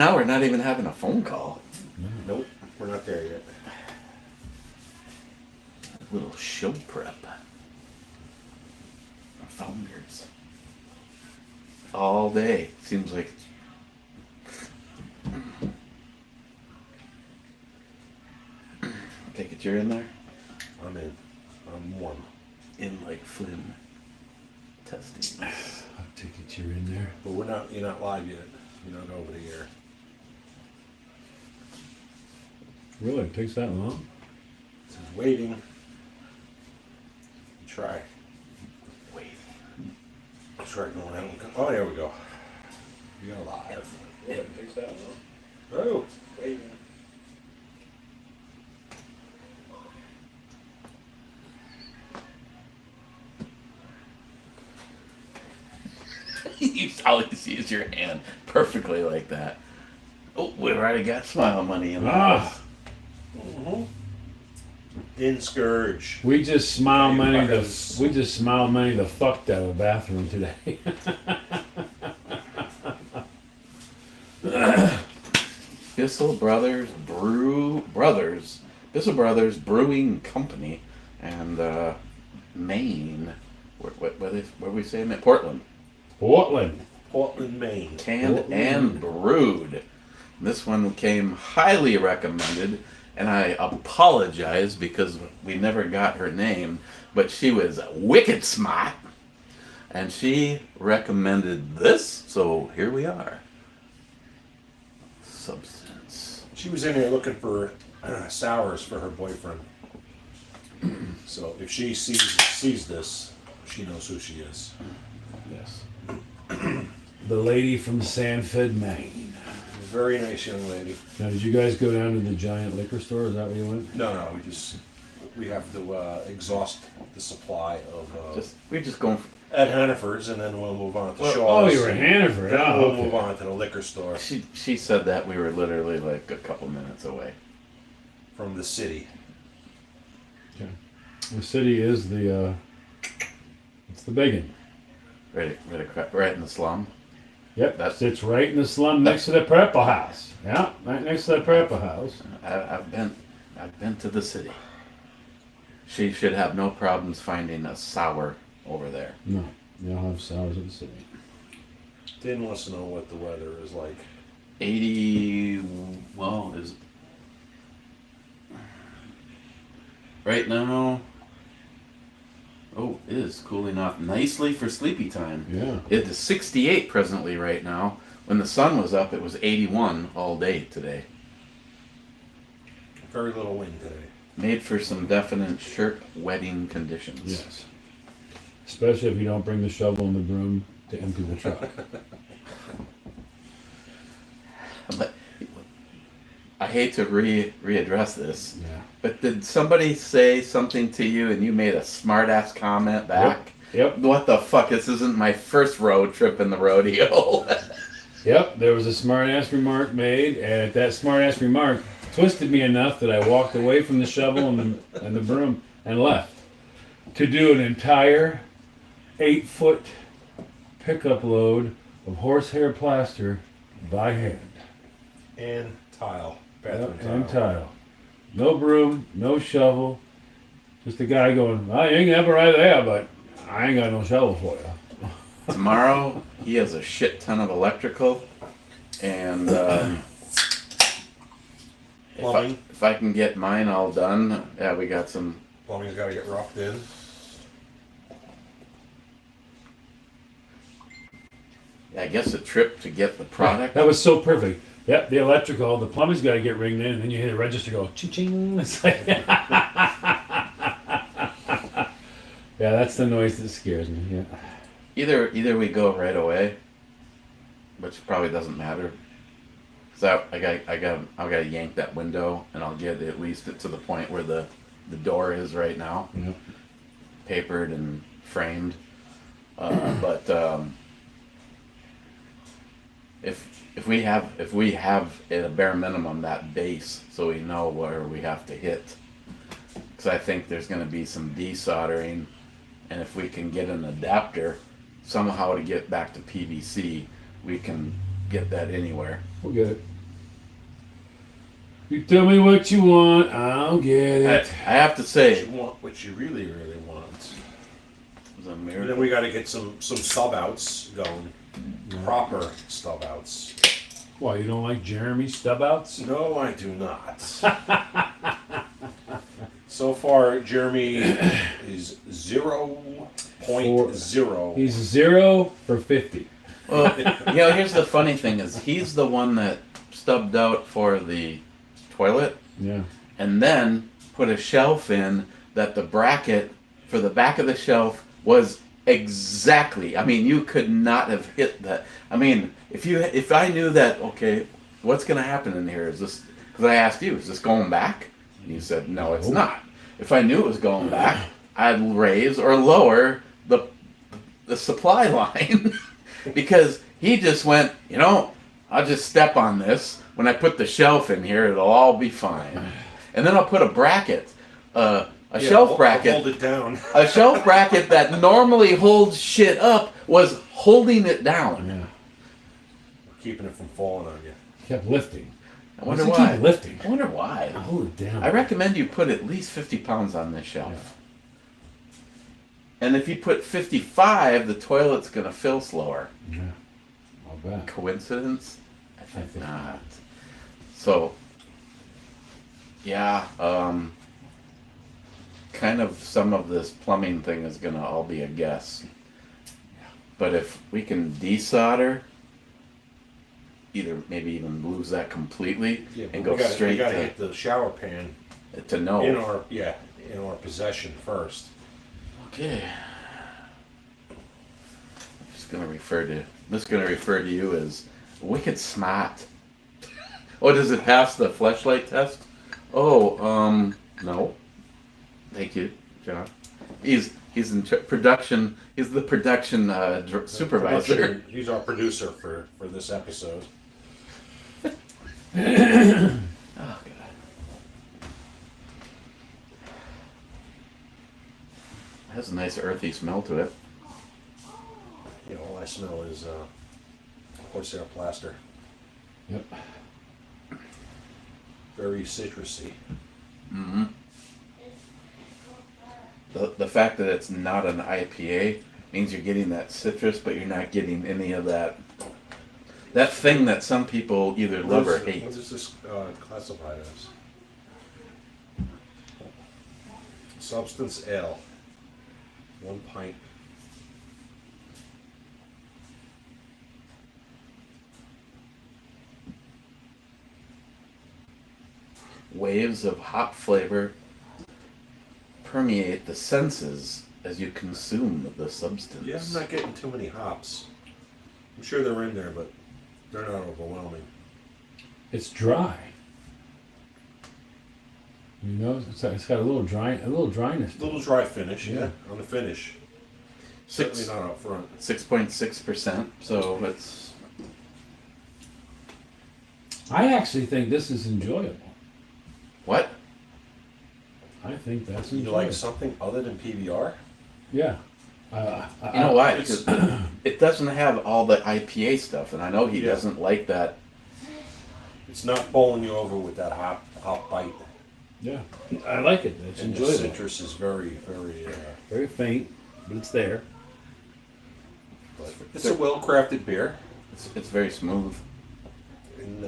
Now we're not even having a phone call. Nope, we're not there yet. A little show prep. Founders. All day. Seems like. Take it you're in there? I'm in. I'm warm. In like Flynn. Testing. I'll take it you're in there. But you're not live yet. You're not over the air. Really? It takes that long? This is waiting. Try. Wait. Try going out. Oh, there we go. You're live. It takes that long? Oh. Waiting. All you see is your hand perfectly like that. Oh, we already got smile money in the house. Mm-hmm. In Scourge. We just smile Hey, money fuckers. we just smile money the fuck out of the bathroom today. Bissell Brothers Brewing Company, and Maine. Where we say it? Portland. Portland, Maine. Canned Portland. and brewed. This one came highly recommended, and I apologize because we never got her name, but she was wicked smart, and she recommended this, so here we are. Substance. She was in here looking for sours for her boyfriend. So if she sees this, she knows who she is. Yes. the lady from Sanford, Maine. Very nice young lady. Now, did you guys go down to the giant liquor store? Is that where you went? No, we have to exhaust the supply of We're just going. at Hannaford's, and then we'll move on to Well, Shaw's. Oh, you were in Hannaford. Then Oh, we'll okay. move on to the liquor store She said that we were literally like a couple minutes away. from the city. Okay. The city is the, it's the big one. Right in the slum. Yep, That's- sits right in the slum next to the Purple House. Yeah, right next to the Purple House. I've been to the city. She should have no problems finding a sour over there. No, they don't have sours at the city. Didn't want to know what the weather is like. 80. Well, is right now. Oh, it is cooling off nicely for sleepy time. Yeah. It is 68 presently right now. When the sun was up, it was 81 all day today. Very little wind today. Made for some definite shirt wetting conditions. Yes. Especially if you don't bring the shovel and the broom to empty the truck. But I hate to readdress this, Yeah. but did somebody say something to you and you made a smart-ass comment back? Yep. What the fuck? This isn't my first road trip in the rodeo. Yep. There was a smart ass remark made, and that smart ass remark twisted me enough that I walked away from the shovel and the broom and left to do an entire 8-foot pickup load of horsehair plaster by hand. And tile. Bathroom Yep, and tile. No broom, no shovel. Just a guy going, well, you ain't never right there, but I ain't got no shovel for you. Tomorrow, he has a shit ton of electrical, and Plumbing. if I can get mine all done, yeah, we got some. Plumbing's got to get roughed in. I guess a trip to get the product. That was so perfect. Yep, the electrical, the plumbing's got to get ringed in, and then you hear the register go ching ching. It's like, yeah, that's the noise that scares me. Yeah. Either we go right away, which probably doesn't matter. So I gotta yank that window, and I'll get at least to the point where the door is right now, Yep. papered and framed. But if we have at a bare minimum that base, so we know where we have to hit, because I think there's going to be some desoldering, and if we can get an adapter somehow to get back to PVC, we can get that anywhere. We'll get it. You tell me what you want, I'll get I it. have to What say, you want, what you really, really want. it was a And miracle. then we got to get some stub outs going. Proper stub outs. Why, you don't like Jeremy Stubouts? No, I do not. So far, Jeremy is 0.0. He's 0 for 50. Well, here's the funny thing is he's the one that stubbed out for the toilet Yeah. and then put a shelf in that the bracket for the back of the shelf was exactly. I mean, you could not have hit that. I mean, if I knew that, okay, what's going to happen in here? Is this, because I asked you, is this going back? And you said, no, it's not. If I knew it was going back, I'd raise or lower the supply line because he just went, I'll just step on this. When I put the shelf in here, it'll all be fine. And then I'll put a bracket, shelf bracket. Hold it down. A shelf bracket that normally holds shit up was holding it down. Yeah. Keeping it from falling on you. Kept lifting. I wonder Why does he why. keep lifting? I wonder why. Hold it down. I recommend you put at least 50 pounds on this shelf. Yeah. And if you put 55, the toilet's going to fill slower. Yeah. I'll bet. Coincidence? I think think not. So, yeah, kind of some of this plumbing thing is going to all be a guess. But if we can desolder, either maybe even lose that completely and go straight We gotta to, hit the shower pan no. in our possession first. Okay. I'm just gonna refer to you as wicked smart. Oh, does it pass the fleshlight test? Oh, no. Thank you, John. He's in production. He's the production supervisor. He's our producer for this episode. Oh God. It has a nice earthy smell to it. All I smell is horsehair plaster. Yep. Very citrusy. Mm-hmm. The fact that it's not an IPA means you're getting that citrus, but you're not getting any of that thing that some people either love or hate. What is this classified as? Substance ale. 1 pint. Waves of hop flavor permeate the senses as you consume the substance. Yeah, I'm not getting too many hops. I'm sure they're in there, but they're not overwhelming. It's dry. It's got a little dryness. A little dry finish, Yeah. on the finish. Six- Certainly not up front. 6.6%. So it's I actually think this is enjoyable. what? I think that's You enjoyable. like something other than PBR? Yeah. You know why? it's- Because it doesn't have all the IPA stuff, and I know he Yeah. doesn't like that. It's not bowling you over with that hop bite. Yeah. I like it. It's And the enjoyable. citrus is very, very. Very faint, but it's there. But it's a well-crafted beer. It's very smooth. And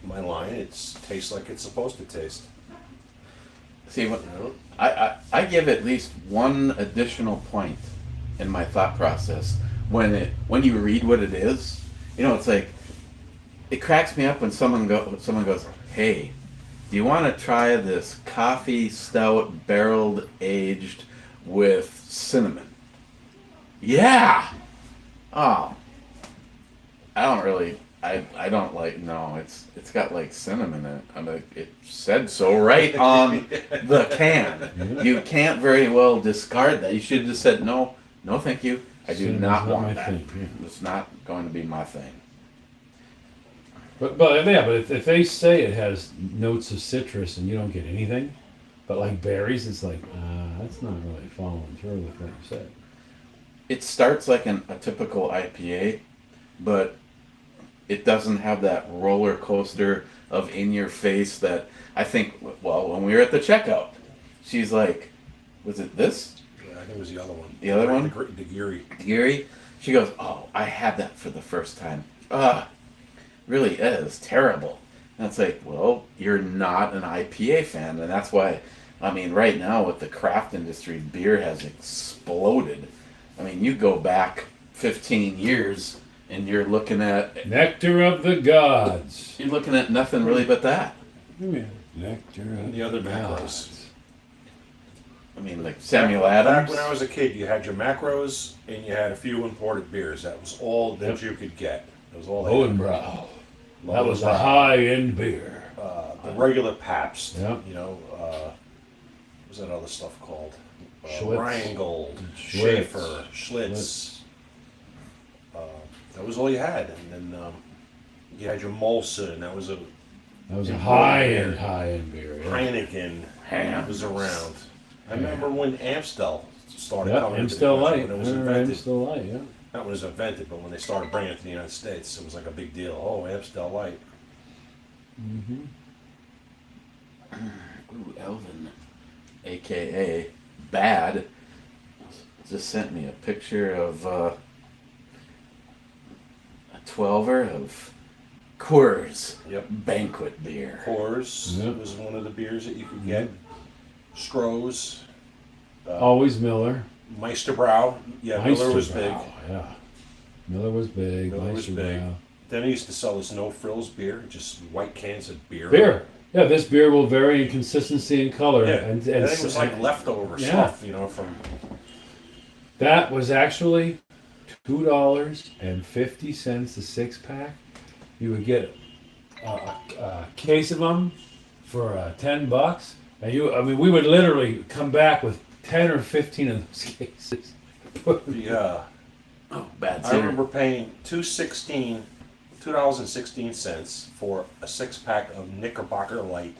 my line, it tastes like it's supposed to taste. See, what You know? I give at least one additional point in my thought process when you read what it is. It's like it cracks me up when someone goes, "Hey, do you want to try this coffee stout barreled aged with cinnamon?" Yeah. Oh, I don't like. No, it's got like cinnamon in it. I mean, it said so right on the can. You can't very well discard that. You should have just said no, thank you. I do Cinnamon's not not want my that. thing, yeah. It's not going to be my thing. But if they say it has notes of citrus and you don't get anything, but like berries, it's like that's not really following through with what you said. It starts like a typical IPA, but it doesn't have that roller coaster of in your face that I think. Well, when we were at the checkout, she's like, "Was it this? Yeah, I think it was the other one. The other one? The Geary. Geary?" She goes, "Oh, I had that for the first time. Really is terrible." And it's like, well, you're not an IPA fan, and that's why. I mean, right now with the craft industry, beer has exploded. I mean, you go back 15 years, and you're looking at Nectar of the gods. nothing really but that. Yeah. Nectar of And the other the macros. gods. I mean, like Samuel Back Adams. when I was a kid, you had your macros and you had a few imported beers. That was all that you could get. That was all. Lowenbrow. That was a high-end beer. The regular Pabst. Yep. You know, what was that other stuff called? Schlitz. Rheingold, Schlitz. Schaefer, Schlitz. That was all you had, and then you had your Molson. That was a high-end beer. Yeah. Heineken was around. I remember when Amstel started Yep, coming. Amstel into the Light. country, when it was Remember invented. Amstel Light, yeah. Not when it was invented, but when they started bringing it to the United States, it was like a big deal. Oh, Amstel Light. Mm-hmm. Ooh, Elvin, a.k.a. Bad, just sent me a picture of a 12er of Coors Yep. banquet beer. Coors Yep. was one of the beers that you could get. Stroh's, Always Miller. Meisterbrau. Yeah, Miller was Meisterbrau, big. Yeah. Miller was big. Miller was big. Meisterbrau. Then they used to sell this no frills beer, just white cans of beer. Beer. Yeah, this beer will vary in consistency and color. Yeah, And I think it was like leftover Yeah. stuff, you know, from. that was actually $2.50 a 6-pack. You would get a case of them for $10, and we would literally come back with 10 or 15 of those cases. Yeah. Oh, bad I cider. remember paying $2.16 for a 6-pack of Knickerbocker Light.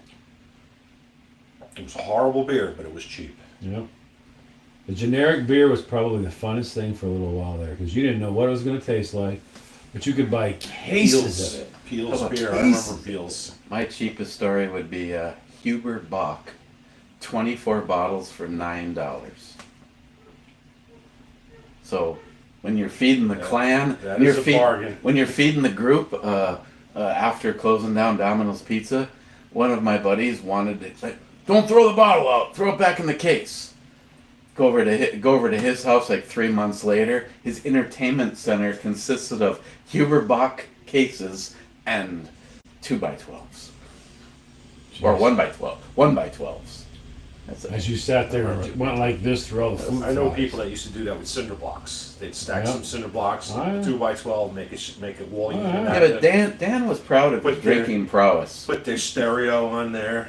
It was horrible beer, but it was cheap. Yep. The generic beer was probably the funnest thing for a little while there because you didn't know what it was going to taste like, but you could buy cases of it. Peel's Oh, beer. I cases. remember Peel's. My cheapest story would be Huber Bach, 24 bottles for $9. So when you're feeding the clan, that when is you're a bargain. when you're feeding the group after closing down Domino's Pizza, one of my buddies wanted to like, don't throw the bottle out, throw it back in the case. Go over to his house like 3 months later. His entertainment center consisted of Huber Bach cases and 2x12s. Or 1x12. 1x12s. That's As you sat there and went like this through all the food. I know flies. people that used to do that with cinder blocks. They'd stack Yeah. some cinder blocks, Oh, yeah. 2x12, make it wall. You Oh, can yeah. Yeah, but Dan was proud of his Put their- drinking prowess. put their stereo on there,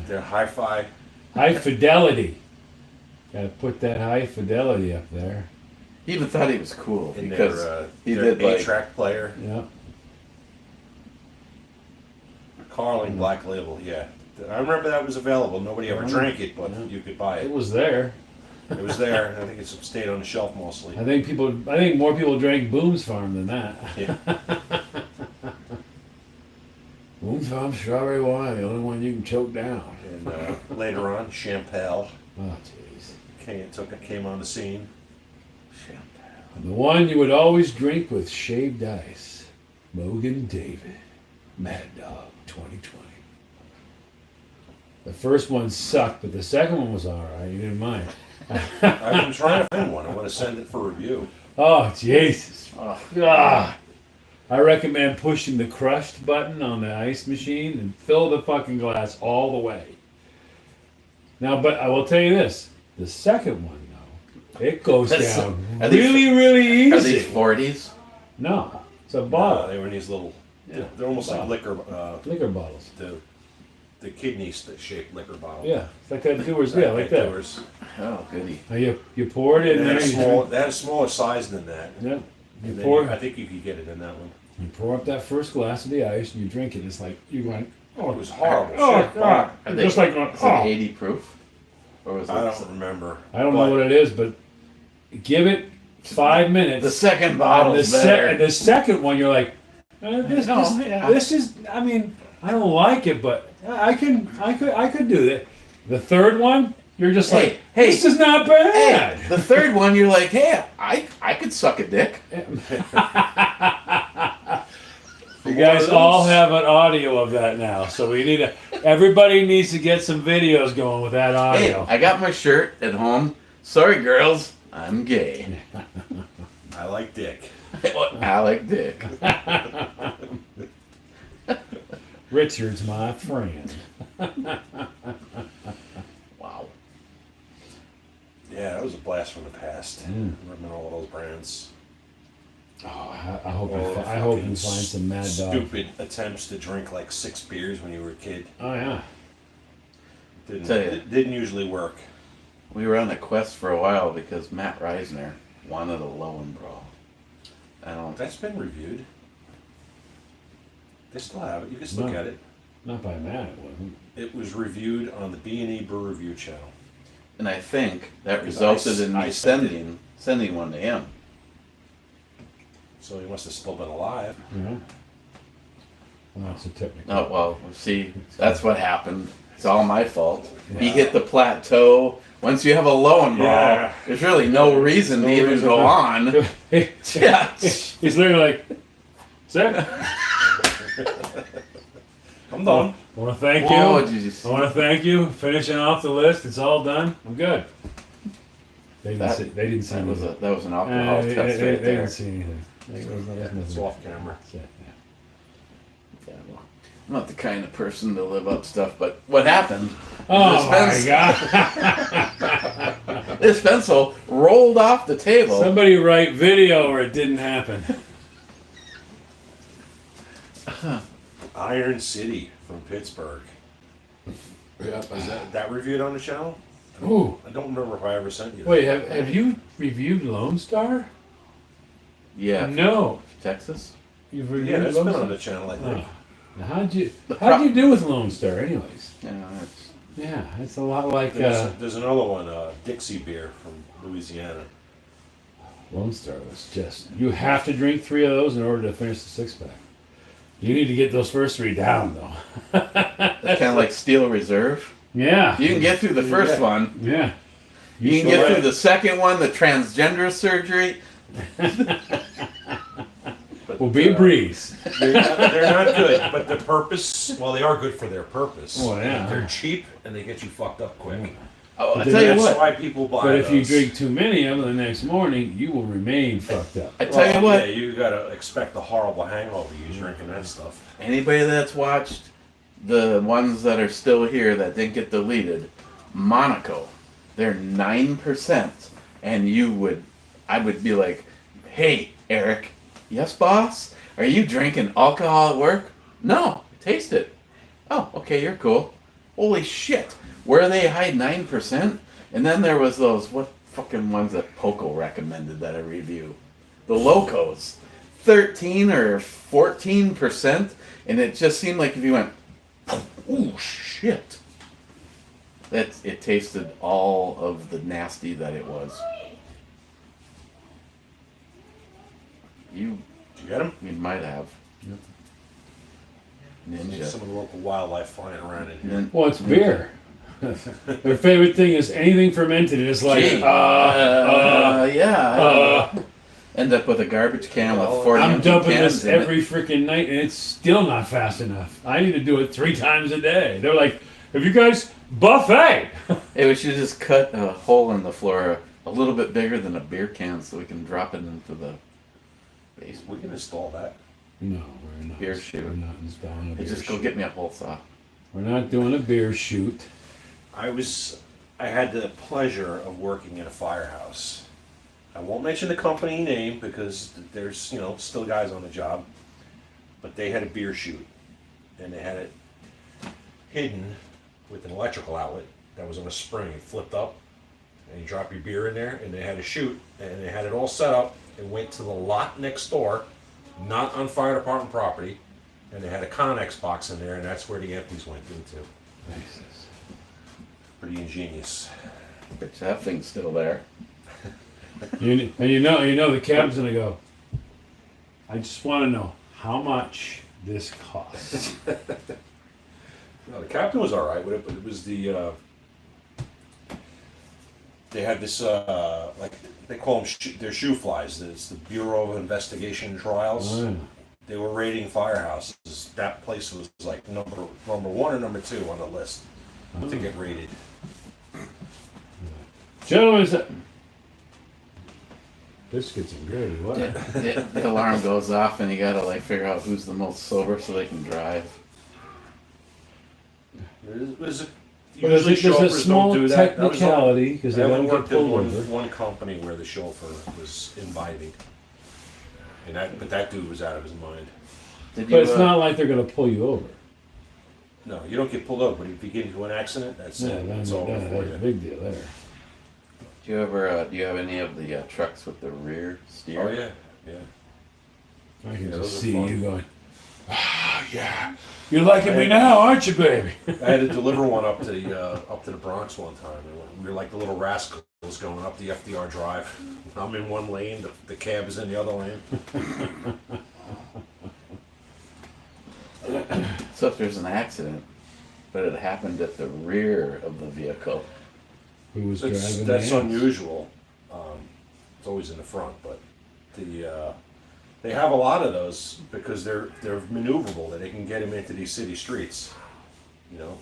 their hi-fi. High fidelity. Gotta put that high fidelity up there. He even thought he was cool In because he their did like 8-track player. Yeah. Carling Black Label, yeah. I remember that was available. Nobody ever drank it, but Yeah. you could buy It it. was there. It was there, and I think it's stayed on the shelf mostly. I think more people drank Boone's Farm than that. Yeah. Boone's Farm strawberry wine, the only one you can choke down. And later on, Champel Oh, jeez. came on the scene. The one you would always drink with shaved ice. Mogan David. Mad Dog 2020. The first one sucked, but the second one was alright. You didn't mind. I've been trying to find one. I want to send it for review. Oh, Jesus. oh, Ah. I recommend pushing the crushed button on the ice machine and fill the fucking glass all the way. Now, but I will tell you this. The second one, though, it goes That's- down are these- really are easy. these 40s? No, it's a bottle. They were in these little. Yeah. They're almost like Bottle. liquor. Liquor bottles. The kidney shaped liquor bottle. Yeah, it's like that Dewar's. Yeah, like that. Doers. Oh, goody. Now you pour it in They there. had a You small. They had a smaller size than that. yeah, you And then pour. I think you could get it in that one. You pour up that first glass of the ice and you drink it. It's like you're going. Oh, it was horrible. Oh shit. God! Are Just like going. Is Oh. it 80 proof? Or was it? I don't remember. I don't know what it is, but give it 5 minutes. The second And bottle's better. the second one, you're like, This is. I mean, I don't like it, but I could do that. The third one, you're just like, hey, this is not bad. Hey, the third one, you're like, hey, I could suck a dick. You guys all have an audio of that now, so we need everybody needs to get some videos going with that audio. Hey, I got my shirt at home. Sorry, girls, I'm gay. I like dick. I like dick. Richard's my friend. Wow. Yeah, that was a blast from the past. Remember all those brands. Oh, I hope Or I hope you fucking find some Mad Dog. Stupid attempts to drink like 6 beers when you were a kid. Oh yeah. Didn't usually work. We were on a quest for a while because Matt Reisner wanted a Lowenbräu. I don't. That's been reviewed. They still have it. You can still get it. Not by Matt, it wasn't. It was reviewed on the B&E Brew Review channel. And I think that resulted in me sending one to him. So he must have still been alive. Yeah. Well, that's a technical. Oh well, see, that's what happened. It's all my fault. He hit the plateau. Once you have a Lowenbräu, Yeah. there's really no reason to even go on. Yeah. He's literally like, sir, I'm done. I want to thank Whoa, you. Jesus. I want to thank you. Finishing off the list. It's all done. I'm good. They That- didn't see That was anything. that was an alcohol They test right didn't there. see anything. It's off camera. Yeah, well, I'm not the kind of person to live up stuff, but what happened? Oh my This God! This pencil rolled off the table. Somebody write video or it didn't happen. Iron City from Pittsburgh. Yeah. Is that reviewed on the channel? Ooh. I don't remember if I ever sent you that. Wait, have you reviewed Lone Star? Yeah, No. Texas. You've reviewed Yeah, that's Lone been Star? on the channel, I think. Oh. Now, how'd you pro- do with Lone Star, anyways? Yeah, that's, Yeah, it's a lot like There's another one, Dixie beer from Louisiana. Lone Star was just. You have to drink 3 of those in order to finish the 6-pack. You need to get those first 3 down, though. that's kind of like Steel Reserve. Yeah. You can get through the first Yeah. one. Yeah. You can get through the second one, the transgender surgery. But, Will be a breeze. They're not good, but the purpose, well, they are good for their purpose. Oh, yeah. They're cheap and they get you fucked up quick. Oh, I But tell you That's what. why people buy But if you those. drink too many of them the next morning, you will remain fucked up. I tell you what. Yeah, you gotta expect a horrible hangover you drinking that stuff. Anybody that's watched the ones that are still here that didn't get deleted, Monaco, they're 9%, and I would be like, hey, Eric, yes, boss, are you drinking alcohol at work? No, taste it. Oh, okay, you're cool. Holy shit, where they hide 9%? And then there was those what fucking ones that Poco recommended that I review, the Locos, 13 or 14%, and it just seemed like if you went, oh shit, it tasted all of the nasty that it was. You Did you get them? might have. Ninja. Some of the local wildlife flying around in here. Well, it's beer. Their favorite thing is anything fermented. It's like, Gee, yeah. End up with a garbage can with 40 I'm empty dumping cans this in it. every freaking night, and it's still not fast enough. I need to do it 3 times a day. They're like, have you guys buffet? Hey, we should just cut a hole in the floor a little bit bigger than a beer can so we can drop it into the basement. We can install that. No, we're not. Beer shoot. We're not installing a Hey, beer just go shoot. get me a hole saw. We're not doing a beer shoot. I had the pleasure of working at a firehouse. I won't mention the company name because there's, still guys on the job. But they had a beer chute. And they had it hidden with an electrical outlet that was on a spring. It flipped up. And you drop your beer in there. And they had a chute. And they had it all set up. It went to the lot next door. Not on fire department property. And they had a Connex box in there. And that's where the empties went into. Pretty ingenious. Bet you that thing's still there. You know the captain's gonna go, I just want to know, how much this costs. No, the captain was all right with it, but it was the they had this like they call them they're shoe flies. It's the Bureau of Investigation and Trials. Oh, yeah. They were raiding firehouses. That place was like number one or number two on the list to get raided. Gentlemen, biscuits and gravy. What? The alarm goes off, and you gotta like figure out who's the most sober so they can drive. There's There's a chauffeurs small don't do that. technicality because they I don't only get worked at pulled over. one company where the chauffeur was imbibing, but that dude was out of his mind. Did But it's not like they're going to pull you over. No, you don't get pulled over, but if you get into an accident, that's Yeah, it. That's all that's for a you. big deal there. Do you ever? Do you have any of the trucks with the rear steer? Oh yeah, yeah. I can Yeah, just those are see fun. you going, ah, yeah. You're liking me now, aren't you, baby? I had to deliver one up to the Bronx one time. And we were like the little rascals going up the FDR Drive. I'm in one lane, the cab is in the other lane. So if there's an accident, but it happened at the rear of the vehicle, Who was driving That's the unusual. It's always in the front, but they have a lot of those because they're maneuverable. That they can get them into these city streets. You know,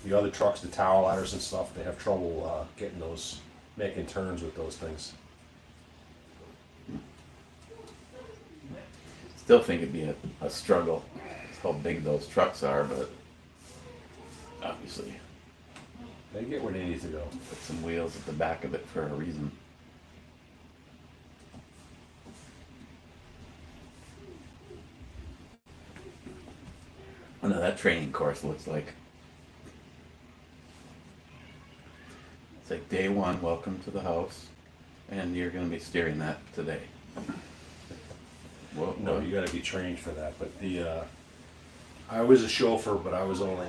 the other trucks, the tower ladders and stuff, they have trouble getting those, making turns with those things. still think it'd be a struggle. It's how big those trucks are, but obviously They get where they need to go. put some wheels at the back of it for a reason. I know that training course looks like. It's like day one, welcome to the house, and you're going to be steering that today. Well, No, you got to be trained for that. But I was a chauffeur, but I was only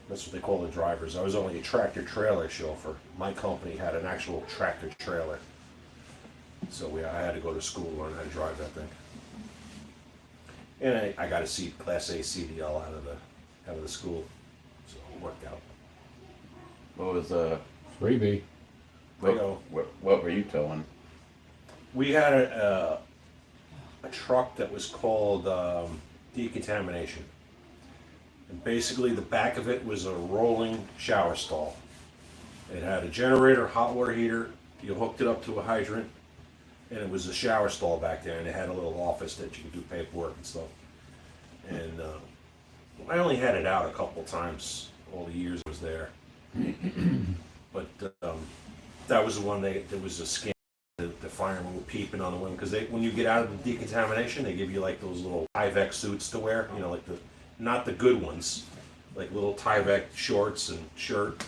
that's what they call the drivers. I was only a tractor trailer chauffeur. My company had an actual tractor trailer, so I had to go to school to learn how to drive that thing. And I got a Class A CDL out of the school, so it worked out. what was Freebie. what were you towing? We had a truck that was called decontamination. And basically the back of it was a rolling shower stall. It had a generator, hot water heater, you hooked it up to a hydrant, and it was a shower stall back there, and it had a little office that you could do paperwork and stuff. And I only had it out a couple times all the years I was there. But that was the one there was a scam. The firemen were peeping on the women because when you get out of the decontamination, they give you like those little Tyvek suits to wear. You know, like not the good ones, like little Tyvek shorts and shirt.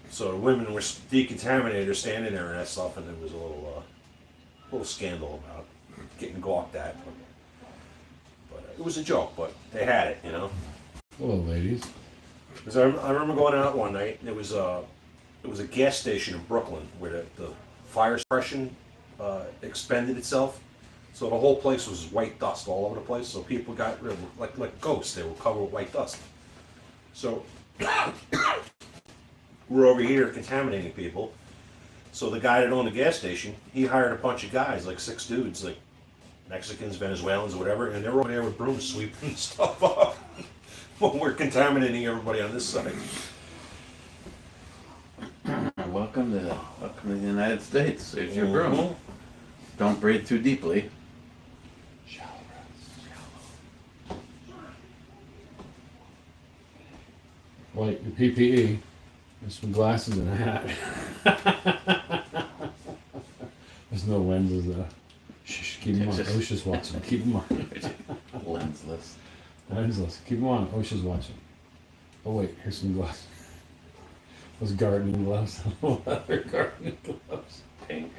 So the women were decontaminated, they're standing there and that stuff, and there was a little scandal about getting gawked at. But it was a joke, but they had it, you know. Hello, ladies. Because I remember going out one night. It was a gas station in Brooklyn where the fire suppression expended itself, so the whole place was white dust all over the place. So people got rid of like ghosts. They were covered with white dust. So we're over here contaminating people. So the guy that owned the gas station, he hired a bunch of guys, like 6 dudes, like Mexicans, Venezuelans, or whatever, and they were over there with brooms sweeping stuff up. When we're contaminating everybody on this side. Welcome to the United States. Here's your broom. Don't breathe too deeply. Like your PPE. There's some glasses and a hat. There's no lenses though. Shh, keep them on. OSHA's watching. Keep them on. Lensless. Lensless. Keep them on. OSHA's watching. Oh wait, here's some gloves. Those gardening gloves. Leather gardening gloves. Pink.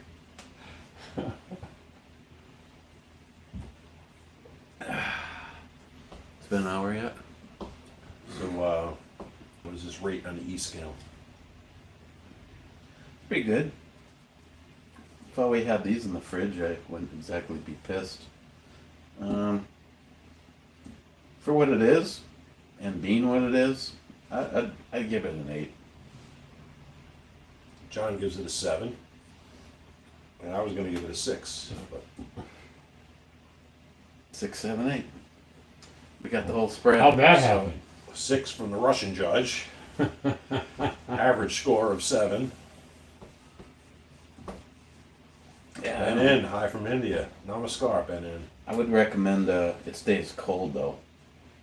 It's been an hour yet? So, what is this rate on the E scale? Pretty good. If all we had these in the fridge, I wouldn't exactly be pissed. For what it is, and being what it is, I'd give it an 8. John gives it a 7. And I was going to give it a 6. But 6, 7, 8. We got the whole spread. How'd that So, happen? 6 from the Russian judge. Average score of 7. Yeah, Benin, hi from India. Namaskar, Benin. I would recommend it stays cold though.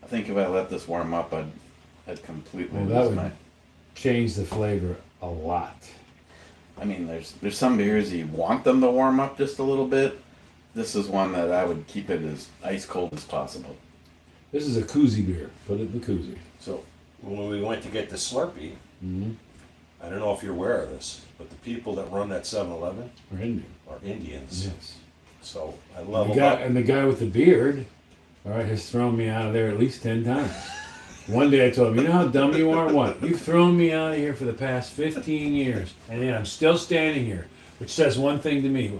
I think if I let this warm up, I'd completely Well, that lose would my. change the flavor a lot. I mean, there's some beers you want them to warm up just a little bit. This is one that I would keep it as ice cold as possible. This is a koozie beer. Put it in the koozie. So when we went to get the Slurpee, Mm-hmm. I don't know if you're aware of this, but the people that run that 7-Eleven Or Indian. are Indians. Yes. So I The leveled guy, up. and the guy with the beard, all right, has thrown me out of there at least 10 times. One day I told him, you know how dumb you are? What? You've thrown me out of here for the past 15 years, and yet I'm still standing here, which says one thing to me.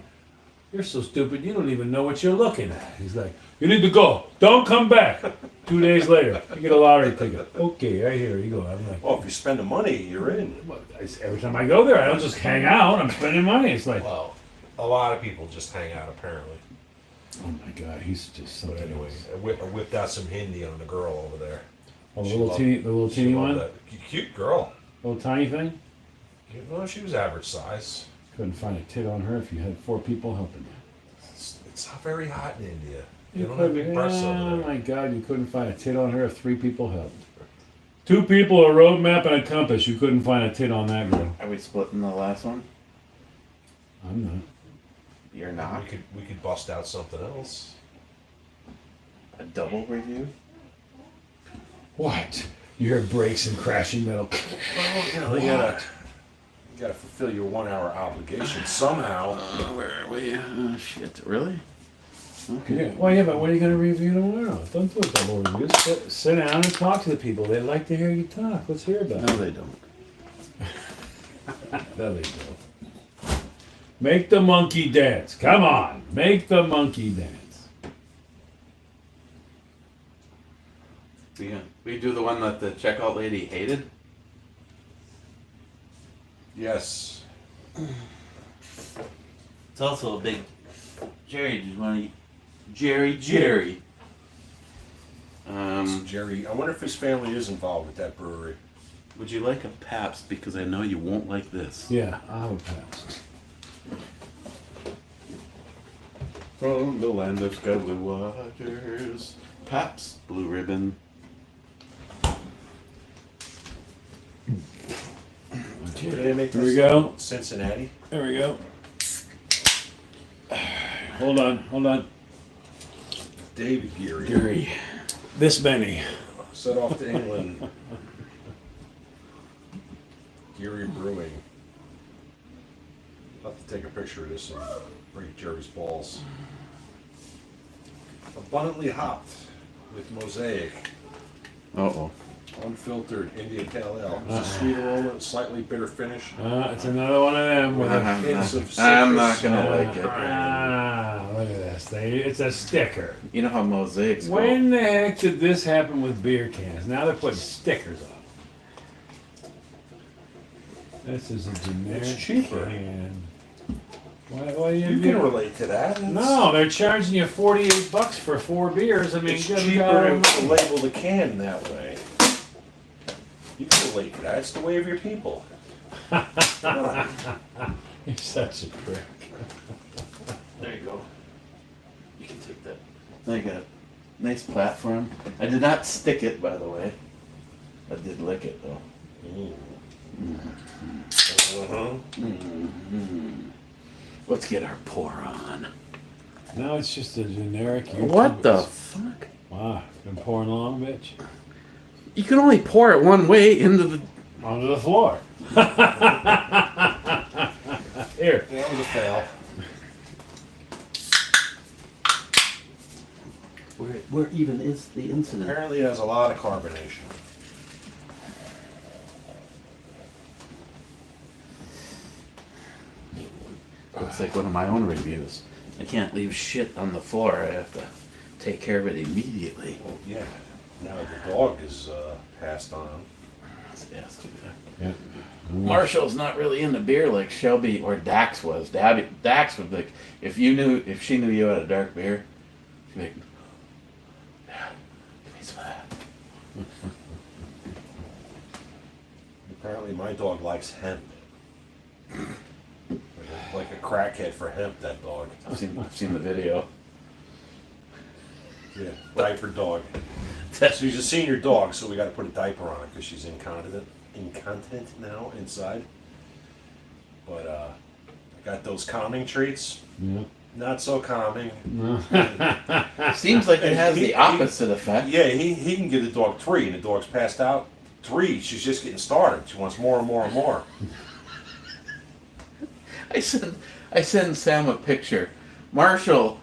You're so stupid, you don't even know what you're looking at. He's like, you need to go. Don't come back. 2 days later, you get a lottery ticket. Okay, right here you go. I'm like, Well, if you spend the money, you're in. well, every time I go there, I don't just hang out. I'm spending money. It's like, Well, a lot of people just hang out apparently. oh my God, he's just But something anyway, else. I whipped out some Hindi on the girl over there. Oh, the She little loved- teeny, the little She teeny loved one, that. Cute girl. little tiny thing. Well, she was average size. Couldn't find a tit on her if you had 4 people helping you. It's not very hot in India. They You don't have big couldn't- breasts oh over there. my God, you couldn't find a tit on her if 3 people helped. 2 people, a road map, and a compass. You couldn't find a tit on that girl. Are we splitting the last one? I'm not. You're not. We could bust out something else. A double review? What? You hear brakes and crashing metal. Well, you know, you gotta fulfill your 1-hour obligation somehow. Where are we? Shit, really? Yeah. Well, yeah, but what are you going to review tomorrow? Don't do a double review. Sit down and talk to the people. They like to hear you talk. Let's hear about No, it. they don't. There they go. Make the monkey dance. Come on. Make the monkey dance. We do the one that the checkout lady hated? Yes. It's also a big. Jerry, do you want to eat? Jerry. Jerry, I wonder if his family is involved with that brewery. Would you like a Pabst? Because I know you won't like this. Yeah, I'll pass. From the land of sky blue waters, Pabst Blue Ribbon. Did they make Here we this go. in Cincinnati? There we go. Hold on. David Geary. Gary. This many. Set off to England. Geary Brewing. I'll have to take a picture of this and break Jerry's balls. Abundantly hopped with mosaic. Uh-oh. Unfiltered India Pale Ale. It's a sweet aroma, slightly bitter finish. It's another one of them with a. I'm not gonna like it. Look at this thing. It's a sticker. You know how mosaics go? When the heck did this happen with beer cans? Now they're putting stickers on. This is a generic It's cheaper. can. Why You can relate to that. No, they're charging you $48 for 4 beers. I mean, It's good cheaper God to almighty. label the can that way. You can relate to that. It's the way of your people. Come on. You're such a prick. There you go. You can take that. I got a nice platform. I did not stick it, by the way. I did lick it, though. Uh-huh. Let's get our pour on. No, it's just a generic. What the fuck? Wow, been pouring along, bitch. You can only pour it one way into the. Onto the floor. Here. That was a fail. Where even is the incident? Apparently it has a lot of carbonation. Looks like one of my own reviews. I can't leave shit on the floor. I have to take care of it immediately. Well, yeah. Now the dog is passed on. Yes. Yeah. Marshall's not really into beer like Shelby or Dax was. Dax would be like, if she knew you had a dark beer, she'd be like, "Dad, give me some of that." Apparently my dog likes hemp. Like a crackhead for hemp, that dog. I've seen the video. Yeah, diaper dog. So she's a senior dog, so we got to put a diaper on her because she's incontinent now inside. But I got those calming treats. Yeah. Not so calming. Seems like it has the opposite effect. Yeah, he can give the dog 3, and the dog's passed out. 3, she's just getting started. She wants more and more and more. I sent Sam a picture. Marshall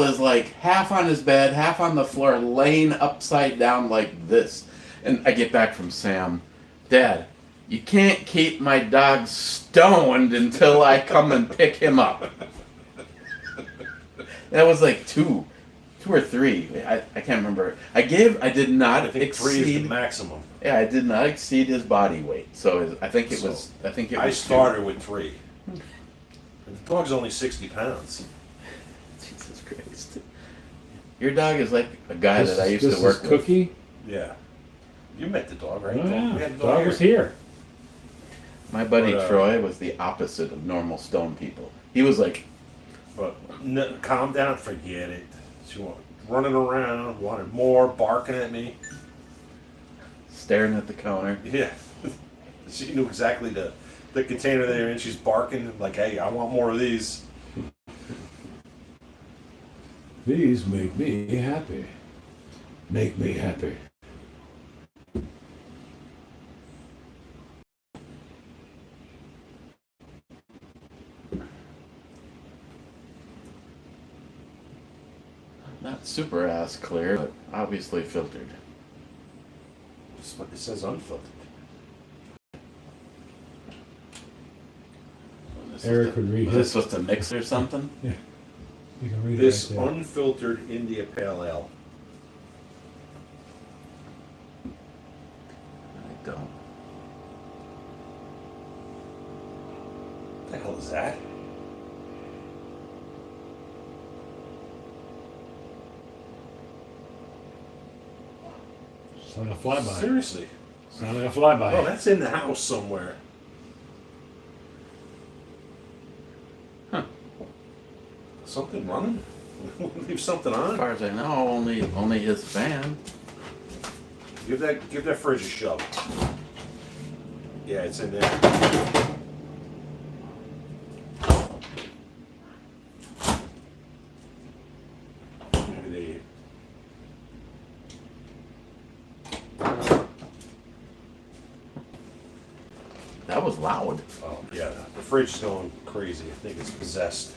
is like half on his bed, half on the floor, laying upside down like this. And I get back from Sam, Dad, you can't keep my dog stoned until I come and pick him up. That was like 2 or 3. I can't remember. I did not I think exceed 3 is the maximum. Yeah, I did not exceed his body weight. So I think it was. I started with 3. And the dog's only 60 pounds. Jesus Christ. Your dog is like a guy that I used to work with. Cookie? Yeah. You met the dog, right? Oh, yeah. We had The dog was here. My buddy But, Troy was the opposite of normal stone people. He was like, But calm down, forget it. She was running around, wanted more, barking at me. staring at the counter. Yeah. She knew exactly the container they're in. She's barking like, hey, I want more of these. These make me happy. Make me happy. Not super ass clear, but obviously filtered. That's what it says, unfiltered. Eric would read Was his. this supposed to mix or something? Yeah. You can read This it right there. unfiltered India Pale Ale. I don't. What the hell is that? It's like a flyby. Seriously. It's not like a flyby. Oh, that's in the house somewhere. Huh. Something running? Leave something As on? far as I know, only his fan. Give that fridge a shove. Yeah, it's in there. Maybe That was loud. oh yeah, the fridge is going crazy. I think it's possessed.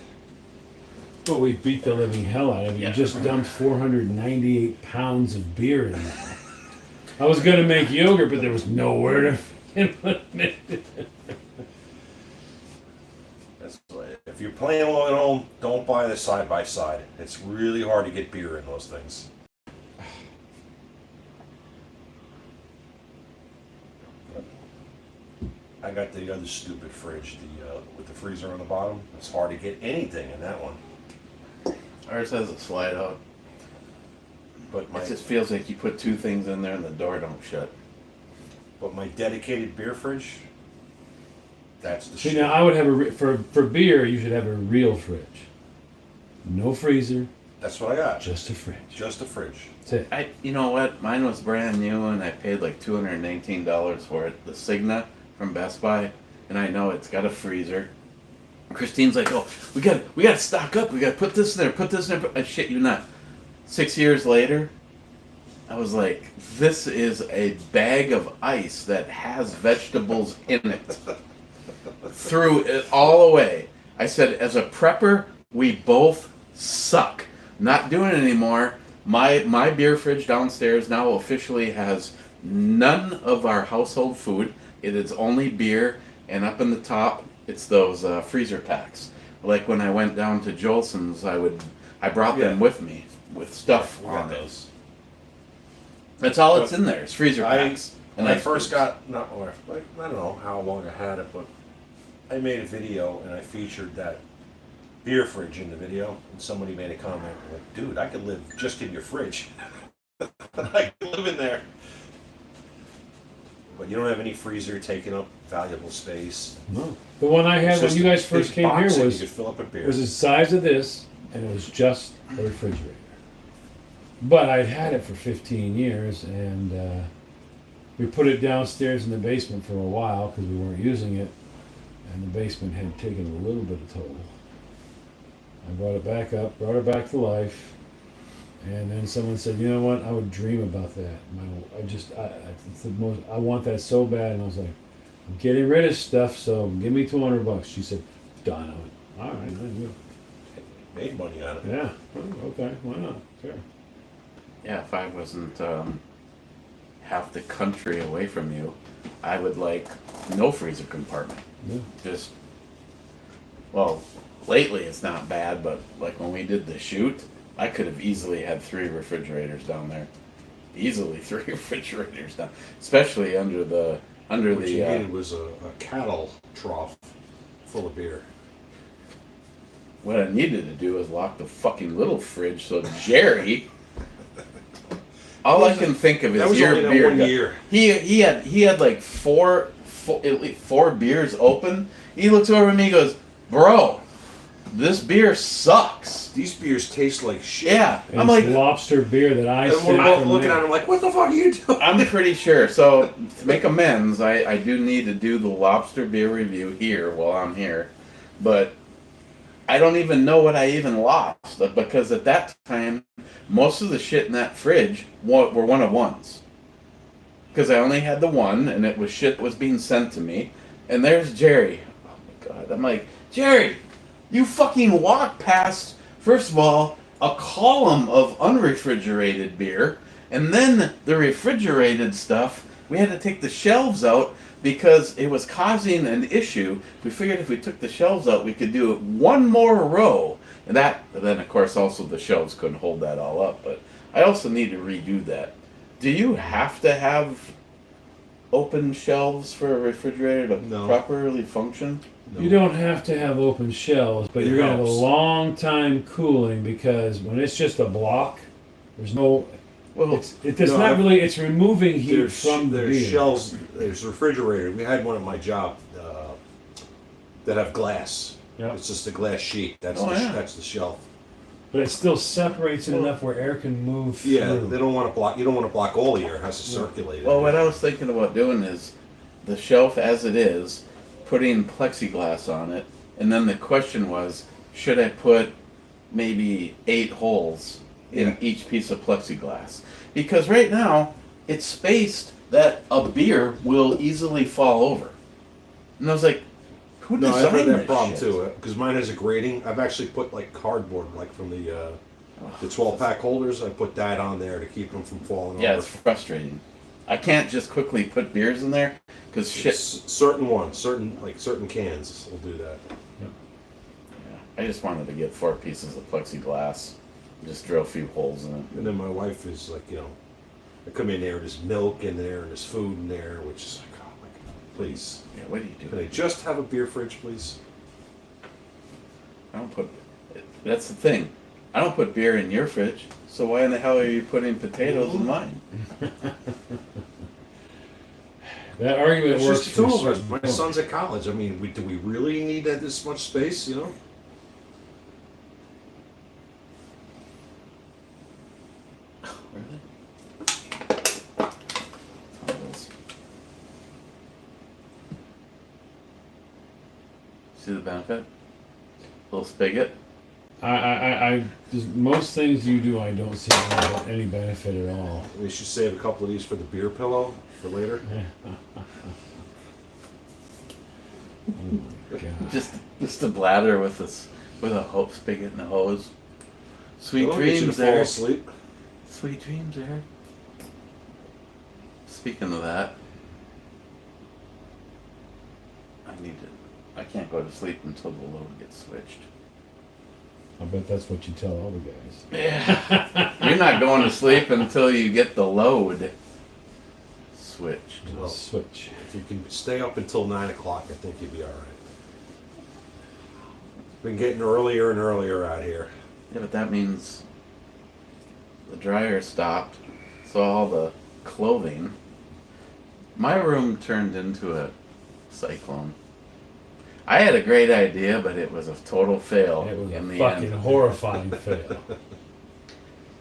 Well, we beat the living hell out of it. Yeah. You just dumped 498 pounds of beer in there. I was going to make yogurt, but there was nowhere to put it. That's why. If you're playing along at home, don't buy the side by side. It's really hard to get beer in those things. I got the other stupid fridge, with the freezer on the bottom. It's hard to get anything in that one. Ours has a slide out. But my It just feels like you put 2 things in there and the door don't shut. dedicated beer fridge, that's the See, shit. now I would have for beer, you should have a real fridge. No freezer, That's what I got. just a fridge. Just a fridge. That's it. You know what? Mine was brand new and I paid like $219 for it. The Signa from Best Buy, and I know it's got a freezer. Christine's like, "Oh, we got to stock up. We got to put this in there. Put this in there." I shit you not. 6 years later, I was like, "This is a bag of ice that has vegetables in it." Threw it all away. I said, "As a prepper, we both suck. Not doing it anymore." My beer fridge downstairs now officially has none of our household food. It is only beer, and up in the top, it's those freezer packs. Like when I went down to Jolson's, I brought them Yeah. with me with stuff We got on it. those. That's all that's in there. It's freezer packs. When I first got, not, or, like, I don't know how long I had it, but I made a video and I featured that beer fridge in the video, and somebody made a comment like, "Dude, I could live just in your fridge. I could live in there." But you don't have any freezer taking up valuable space. No. The one I had It's when just you a guys first big came here box that was you could fill up with beer. the size of this, and it was just a refrigerator. But I'd had it for 15 years, and we put it downstairs in the basement for a while because we weren't using it, and the basement had taken a little bit of toll. I brought it back up, brought it back to life, and then someone said, "You know what? I would dream about that. It's the most. I want that so bad." And I was like, "I'm getting rid of stuff, so give me $200." She said, "Done." I went, "All right, then you." Made money on it. Yeah. Well, okay. Why not? Sure. Yeah, if I wasn't half the country away from you, I would like no freezer compartment. Yeah. Just, well, lately it's not bad, but like when we did the shoot, I could have easily had 3 refrigerators down there. Easily 3 refrigerators down, especially under the What you needed was a cattle trough full of beer. What I needed to do was lock the fucking little fridge so Jerry. All I can think of That is was your only that beer. one year. He had like at least four beers open. He looks over at me and goes, "Bro, this beer sucks." These beers taste like shit. Yeah, And I'm it's like, lobster beer that I And sent we're both from looking there. at him like, "What the fuck are you doing?" I'm pretty sure. So to make amends, I do need to do the lobster beer review here while I'm here, but I don't even know what I even lost because at that time, most of the shit in that fridge were one of ones. Because I only had the one, and it was shit that was being sent to me. And there's Jerry. Oh my god! I'm like, Jerry, you fucking walk past. First of all, a column of unrefrigerated beer, and then the refrigerated stuff. We had to take the shelves out because it was causing an issue. We figured if we took the shelves out, we could do one more row. And then of course also the shelves couldn't hold that all up. But I also need to redo that. Do you have to have open shelves for a refrigerator to No. properly function? No. You don't have to have open shelves, but It you're going to have a helps. long time cooling because when it's just a block, there's no. Well, It does No, not I've- really. It's removing heat There's, from the there's beer. shelves, there's refrigerator. We had one at my job that have glass. Yeah. It's just a glass sheet. That's Oh, the yeah. that's the shelf. But it still separates it enough where air can move Yeah, through. they don't want to block. You don't want to block all the air. It has to circulate. it. well, what I was thinking about doing is the shelf as it is, putting plexiglass on it, and then the question was, should I put maybe 8 holes in Yeah. each piece of plexiglass? Because right now it's spaced that a beer will easily fall over. And I was like, who No, designed I've had this that problem shit? too. Because mine has a grating. I've actually put like cardboard, like from the 12-pack holders. I put that on there to keep them from falling Yeah, over. it's frustrating. I can't just quickly put beers in there because shit. Certain ones, certain cans will do that. Yeah, I just wanted to get 4 pieces of plexiglass, just drill a few holes in it. And then my wife is like, I come in there and there's milk in there and there's food in there, which is like, oh my god, please. Yeah, what do you do? Can I just have a beer fridge, please? I don't put. That's the thing. I don't put beer in your fridge. So why in the hell are you putting potatoes in mine? That argument It's works just the two for of us. certain My folks. son's at college. I mean, do we really need this much space, Really? See the benefit? Little spigot. Most things you do, I don't see any benefit at all. We should save a couple of these for the beer pillow for later. Oh my god. Just a bladder with a spigot and a hose. Sweet Don't get you to dreams fall there. asleep. Sweet dreams there. Speaking of that, I can't go to sleep until the load gets switched. I bet that's what you tell all the guys. Yeah. You're not going to sleep until you get the load switched. Well, Switch. if you can stay up until 9 o'clock, I think you'll be all right. Been getting earlier and earlier out here. Yeah, but that means the dryer stopped, so all the clothing. My room turned into a cyclone. I had a great idea, but it was a total fail It was in a the fucking end. horrifying fail.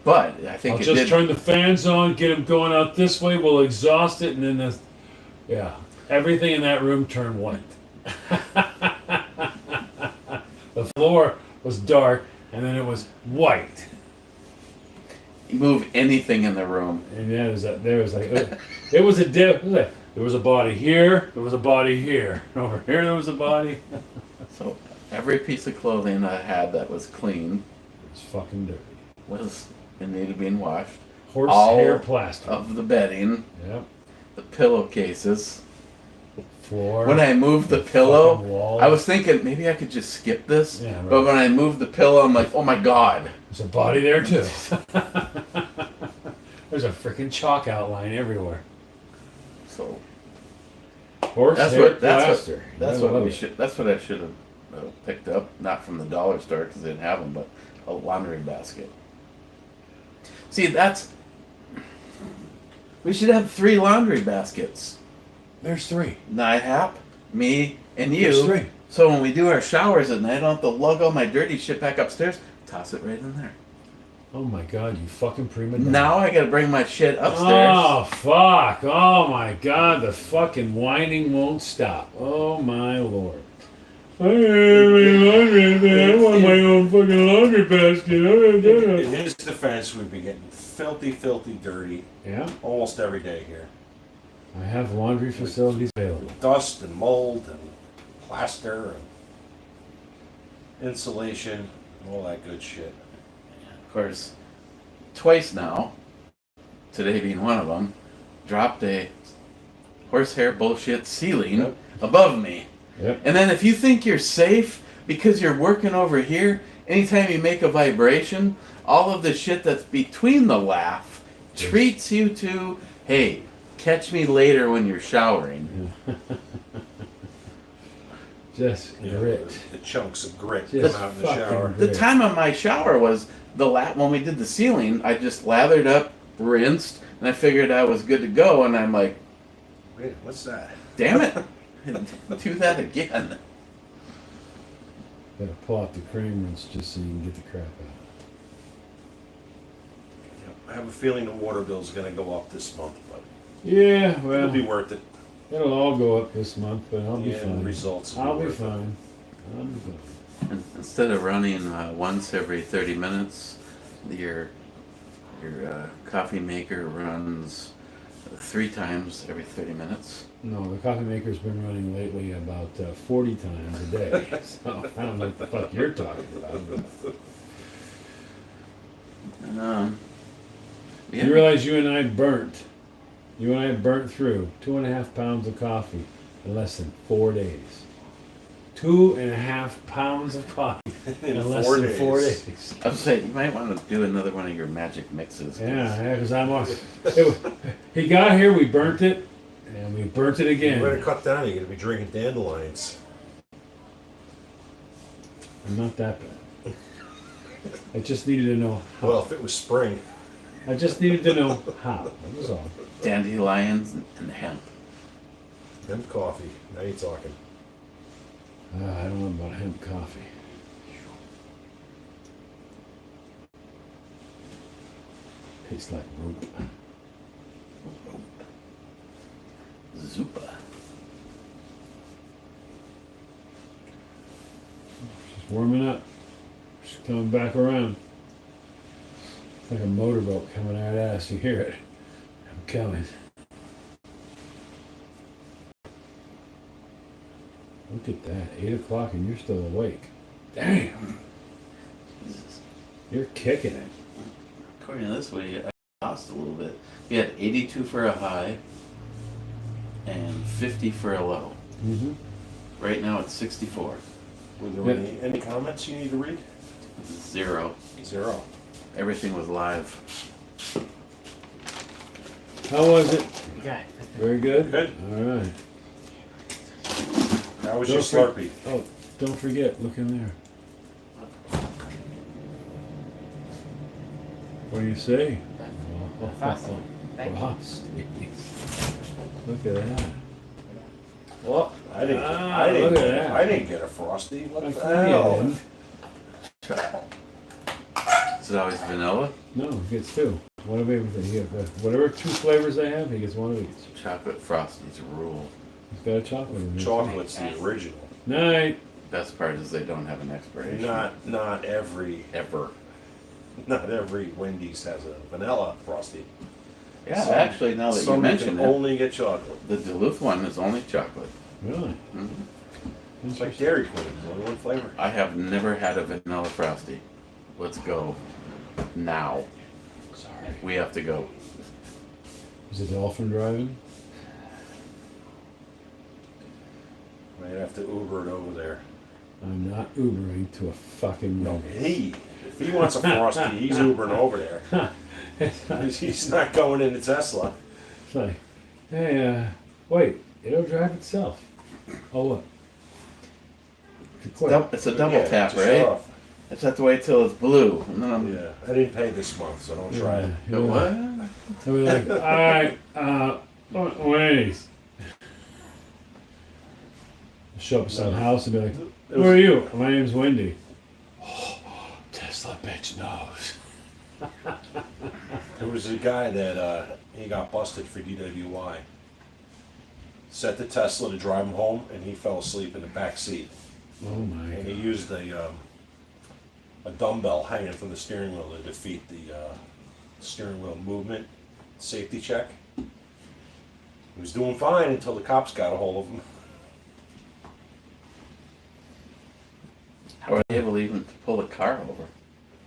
But I think I'll it just did. turn the fans on, get them going out this way, we'll exhaust it, and then everything in that room turned white. The floor was dark, and then it was white. Move anything in the room. And there was it was a dip. There was a body here. There was a body here. And over here there was a body. So every piece of clothing I had that was clean It's fucking dirty. was in need of being washed. Horsehair plaster. Of the bedding, Yep. the pillowcases. Floor. When I moved the fucking pillow, wall. I was thinking maybe I could just skip this. Yeah, right. But when I moved the pillow, I'm like, oh my god. There's a body there too. There's a freaking chalk outline everywhere. So Horsehair that's plaster. what I should have picked up, not from the dollar store because they didn't have them, but a laundry basket. See, we should have 3 laundry baskets. There's 3. Nihap, me, and you. There's 3. So when we do our showers at night, I don't have to lug all my dirty shit back upstairs. Toss it right in there. Oh my god, you fucking prima donna. Now I gotta bring my shit upstairs. Oh fuck! Oh my god, the fucking whining won't stop. Oh my lord. I want my own fucking laundry basket. In his defense, we'd be getting filthy dirty Yeah, almost every day here. I have laundry facilities available. Dust and mold and plaster and insulation and all that good shit. Of course, twice now, today being one of them, dropped a horsehair bullshit ceiling Yep. above me. Yep. And then if you think you're safe because you're working over here, anytime you make a vibration, all of the shit that's between the laugh treats you to, hey, catch me later when you're showering. Just You know, grit. the chunks of grit Just come out in the fucking shower. grit. The time of my shower was when we did the ceiling, I just lathered up, rinsed, and I figured I was good to go, and I'm like, Wait, what's that? damn it, do that again. Gotta pull out the cream rinse just so you can get the crap out. I have a feeling the water bill's going to go up this month, but Yeah, well, it'll be worth it. it'll all go up this month, but I'll be Yeah, the fine. results will I'll be worth it. fine. I'll be fine. Instead of running once every 30 minutes, your coffee maker runs 3 times every 30 minutes. No, the coffee maker's been running lately about 40 times a day. So I don't know what the fuck you're talking about. But Yeah. you realize you and I burnt through 2.5 pounds of coffee in less than 4 days. 2.5 pounds of coffee in less than 4 days. I was saying, you might want to do another one of your magic mixes. Yeah, because he got here, we burnt it, and we burnt it You again. better cut down. You're gonna be drinking dandelions. I'm not that bad. I just needed to know how. Well, if it was spring, I just needed to know how. That was all. Dandelions and hemp. hemp coffee. Now you're talking. I don't know about hemp coffee. Tastes like rope. Zupa. She's warming up. She's coming back around. It's like a motorboat coming right at us. You hear it. I'm coming. Look at that. 8 o'clock and you're still awake. Damn. Jesus. You're kicking it. According to this way, I lost a little bit. We had 82 for a high and 50 for a low. Mm-hmm. Right now it's 64. Were there any comments you need to read? 0. 0. Everything was live. How was it? Okay. Very good? Good. All right. That was Don't your Slurpee. Oh, don't forget, look in there. What do you say? Frosty. Thank you. Frosty. Look at that. Well, I didn't. Ah, look at that. I didn't get a Frosty. What I the thought hell? you Is it always vanilla? did. No, he gets two. One of everything. He gets, whatever 2 flavors they have, he gets one of each. Chocolate Frosties rule. He's got a chocolate in there. Chocolate's the original. Night. Best part is they don't have an expiration. Not every Ever. Wendy's has a vanilla Frosty. Yeah, Some- actually, now that you Some mention can it, only get chocolate. the Duluth one is only chocolate. Really? Mhm. It's like Dairy Queen, only one flavor. I have never had a vanilla Frosty. Let's go. Now. Sorry. We have to go. Is the dolphin driving? Might have to Uber it over there. I'm not Ubering to a fucking No, Wendy's. if he wants a Frosty, he's Ubering over there. He's not going in the Tesla. It's like, hey, wait, it'll drive itself. Oh, what? It's a double Yeah, tap, just right? off. I just have to wait till it's blue. And then I'm. Yeah, I didn't pay this month, so don't try it. But what? I'll be like, all right, Wendy's. Show up at some house and be like, who are you? My name's Wendy. Tesla bitch knows. There was a guy that he got busted for DWI. Set the Tesla to drive him home, and he fell asleep in the back seat. Oh my And he god. used a dumbbell hanging from the steering wheel to defeat the steering wheel movement safety check. He was doing fine until the cops got a hold of him. How are they able even to pull the car over?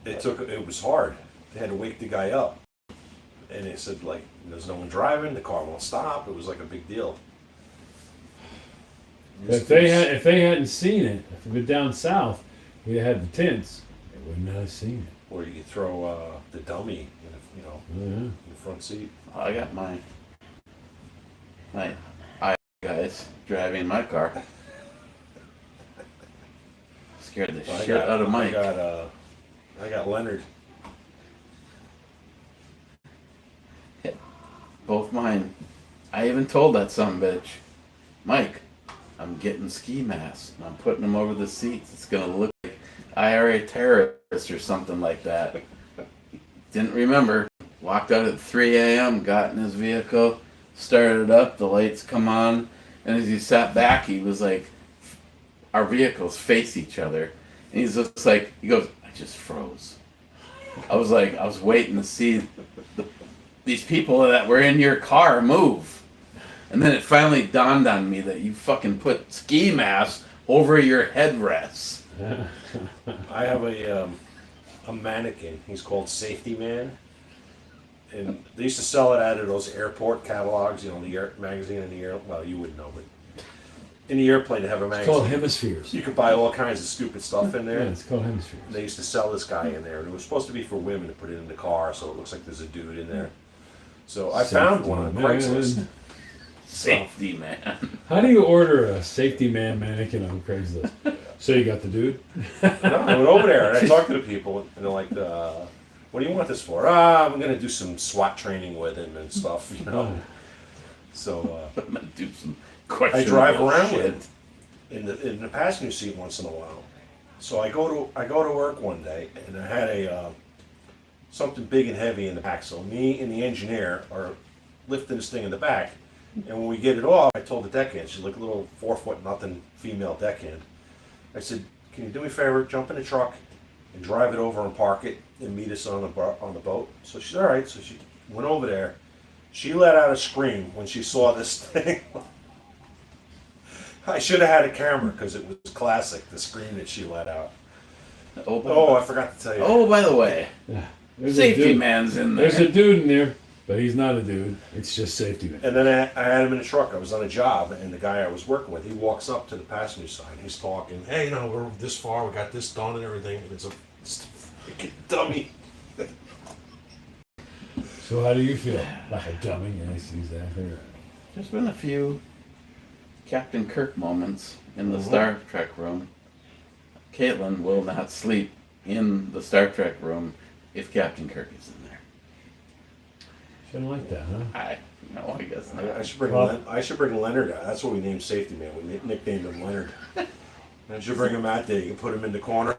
It was hard. They had to wake the guy up. And they said, like, there's no one driving, the car won't stop. It was like a big deal. If they hadn't seen it, if it had been down south, we had the tints, they would not have seen it. Or you could throw the dummy, Oh, yeah. in the front seat. I got my guys driving my car. Scared the shit out of Mike. I got Leonard. Both mine. I even told that son bitch, Mike, I'm getting ski masks. I'm putting them over the seats. It's gonna look like IRA terrorist or something like that. Didn't remember. Walked out at 3 a.m., got in his vehicle, started up, the lights come on, and as he sat back, he was like, our vehicles face each other. And he's just like, he goes, I just froze. I was like, I was waiting to see these people that were in your car move. And then it finally dawned on me that you fucking put ski masks over your headrests. I have a mannequin. He's called Safety Man. And they used to sell it out of those airport catalogs, the air magazine in the air. Well, you wouldn't know, but in the airplane they have a It's magazine. called Hemispheres. You could buy all kinds of stupid stuff in there. Yeah, it's called Hemispheres. They used to sell this guy in there, and it was supposed to be for women to put it in the car, so it looks like there's a dude in there. So I found one on Man. Craigslist. Safety man. How do you order a safety man mannequin on Craigslist? So you got the dude? No, I went over there and I talked to the people, and they're like, "What do you want this for?" I'm gonna do some SWAT training with him and stuff, you know. So I'm gonna do some I questionable drive around shit. with it in the passenger seat once in a while. So I go to work one day, and I had a something big and heavy in the back. So me and the engineer are lifting this thing in the back, and when we get it off, I told the deckhand, she's like a little 4 foot nothing female deckhand. I said, "Can you do me a favor? Jump in the truck and drive it over and park it and meet us on the boat." So she's all right. So she went over there. She let out a scream when she saw this thing. I should have had a camera because it was classic, the scream that she let out. Oh, I forgot to tell you. Oh, by the way, Yeah. There's a safety dude- man's in there. There's a dude in there, but he's not a dude. It's just safety man. And then I had him in the truck. I was on a job, and the guy I was working with, he walks up to the passenger side. He's talking, "Hey, we're this far. We got this done and everything." And it's Dummy. So how do you feel? Like a dummy? Yes, exactly right. There's been a few Captain Kirk moments in the Star Trek room. Caitlin will not sleep in the Star Trek room if Captain Kirk is in there. Shouldn't like that, huh? No, I guess not. I should bring Leonard out. That's what we named safety man. We nicknamed him Leonard. I should bring him out there. You can put him in the corner.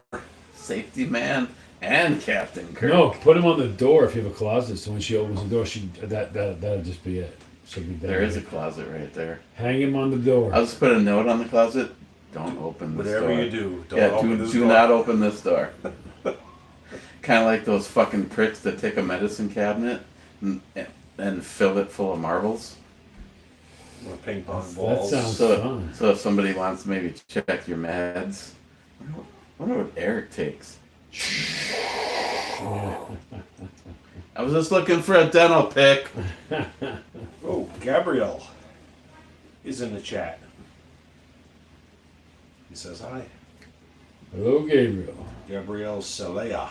Safety man and Captain Kirk. No, put him on the door if you have a closet. So when she opens the door, that'll just be it. She'll be done. There is a closet right there. Hang him on the door. I'll just put a note on the closet. Don't open this door. Whatever you do, don't open this do door. not open this door. Kind of like those fucking pricks that take a medicine cabinet and fill it full of marbles. Or ping pong That balls. sounds So, fun. so if somebody wants to maybe check your meds, I wonder what Eric takes. Yeah. I was just looking for a dental pick. Oh, Gabrielle is in the chat. He says hi. Hello, Gabriel. Gabrielle Celea.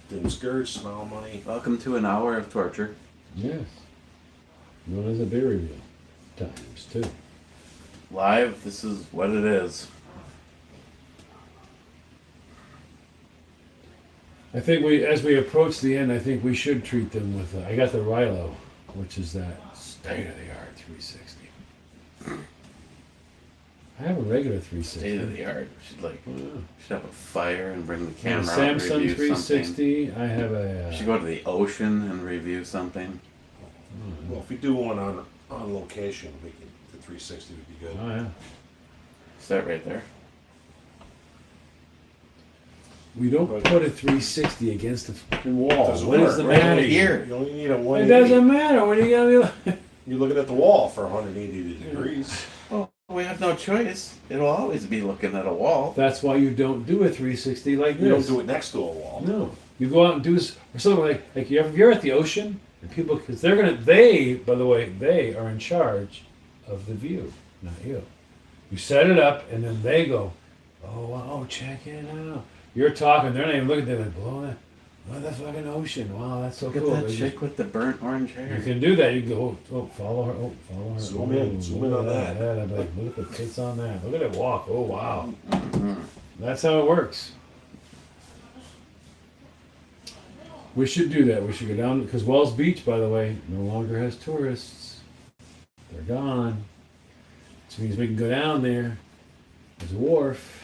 Dim skirt, smile money. Welcome to an hour of torture. Yes. Known as a beer review. Times two. Live, this is what it is. I think as we approach the end, I think we should treat them with. I got the Rilo, which is that state of the art 360. I have a regular 360. State of the art. Should have a fire and bring the I have camera a out and Samsung review something. 360. I have a. Should go to the ocean and review something. Well, if we do one on location, the 360 would be good. Oh yeah. Is that right there? We don't put a 360 against the fucking wall. Doesn't What is work, the right? matter Here. You only need a It 180. doesn't matter. What are you gonna be? You're looking at the wall for 180 degrees. Well, we have no choice. It'll always be looking at a wall. That's why you don't do a 360 like You don't this. do it next to a wall. No, you go out and do or something like you're at the ocean and people because they by the way they are in charge of the view, not you. You set it up and then they go, oh wow, check it out. You're talking, they're not even looking. They're like, blow the fucking ocean. Wow, that's so Look cool. at that They chick just- with the burnt orange hair. You can do that. You can go, follow her. Oh, follow her. Zoom in, Ooh, zoom look in on at that. I'd be like, look at the tits on that. Look at it walk. Oh wow. Mhm. That's how it works. We should do that. We should go down because Wells Beach, by the way, no longer has tourists. They're gone. Which means we can go down there. There's a wharf.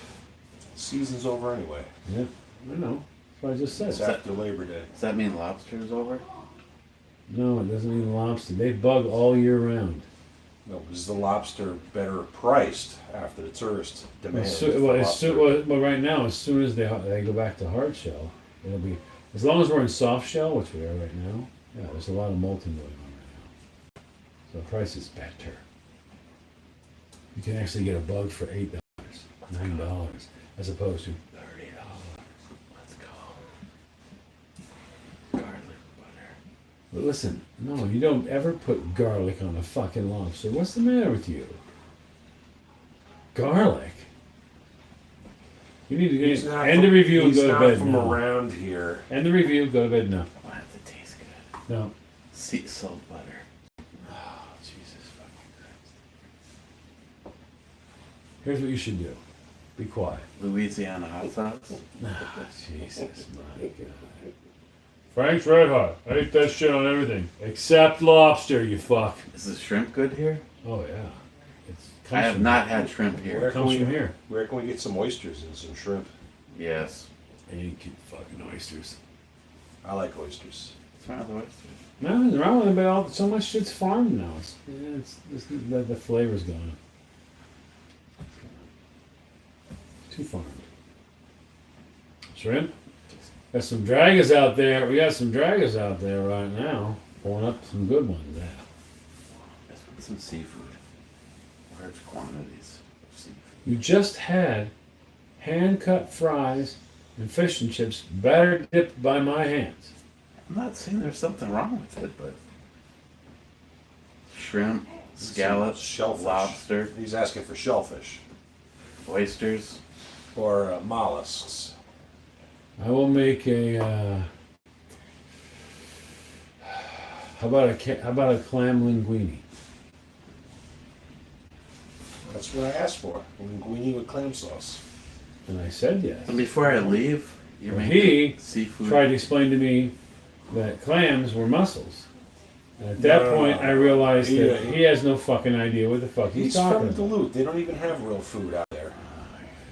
Season's over anyway. Yeah, I know. That's what I just It's said. after Labor Day. Does that mean lobster's over? No, it doesn't mean lobster. They bug all year round. No, is the lobster better priced after the tourist demand? for lobster? Well, right now, as soon as they go back to hard shell, it'll be as long as we're in soft shell, which we are right now. Yeah, there's a lot of molting going on right now, so the price is better. You can actually get a bug for $8, $9, as opposed to $30. Let's go. Garlic butter. But listen, no, you don't ever put garlic on a fucking lobster. What's the matter with you? Garlic. You need to He's get not end from- the review and he's go to not bed from now. around here. End the review, go to bed now. Why does it taste good? No. Sea salt butter. Oh, Jesus fucking Christ. Here's what you should do. Be quiet. Louisiana hot sauce. Ah, Jesus, my God. Frank's Red Hot. I ate that shit on everything. Except lobster, you fuck. Is the shrimp good here? Oh, yeah. It's I have not had shrimp here. Where Comes can from we- here. Where can we get some oysters and some shrimp? Yes. And you keep fucking oysters. I like oysters. What's wrong with the oysters? No, nothing wrong with it, but so much shit's farmed now. The flavor's gone. Too farmed. Shrimp? Got some draggers out there. We got some draggers out there right now. Pulling up some good ones. Yeah. Let's put some seafood. Large quantities of seafood. You just had hand-cut fries and fish and chips batter dipped by my hands. I'm not saying there's something wrong with it, but shrimp, scallops, Shellfish. lobster, He's asking for shellfish. oysters. or mollusks? I will make a. How about a clam linguine? That's what I asked for. Linguine with clam sauce. And I said yes. And before I leave, you Well, make he seafood. tried to explain to me that clams were mussels. And at that No, point, I realized he- that he has no fucking idea what the fuck he's He's talking from about. Duluth. They don't even have real food out there.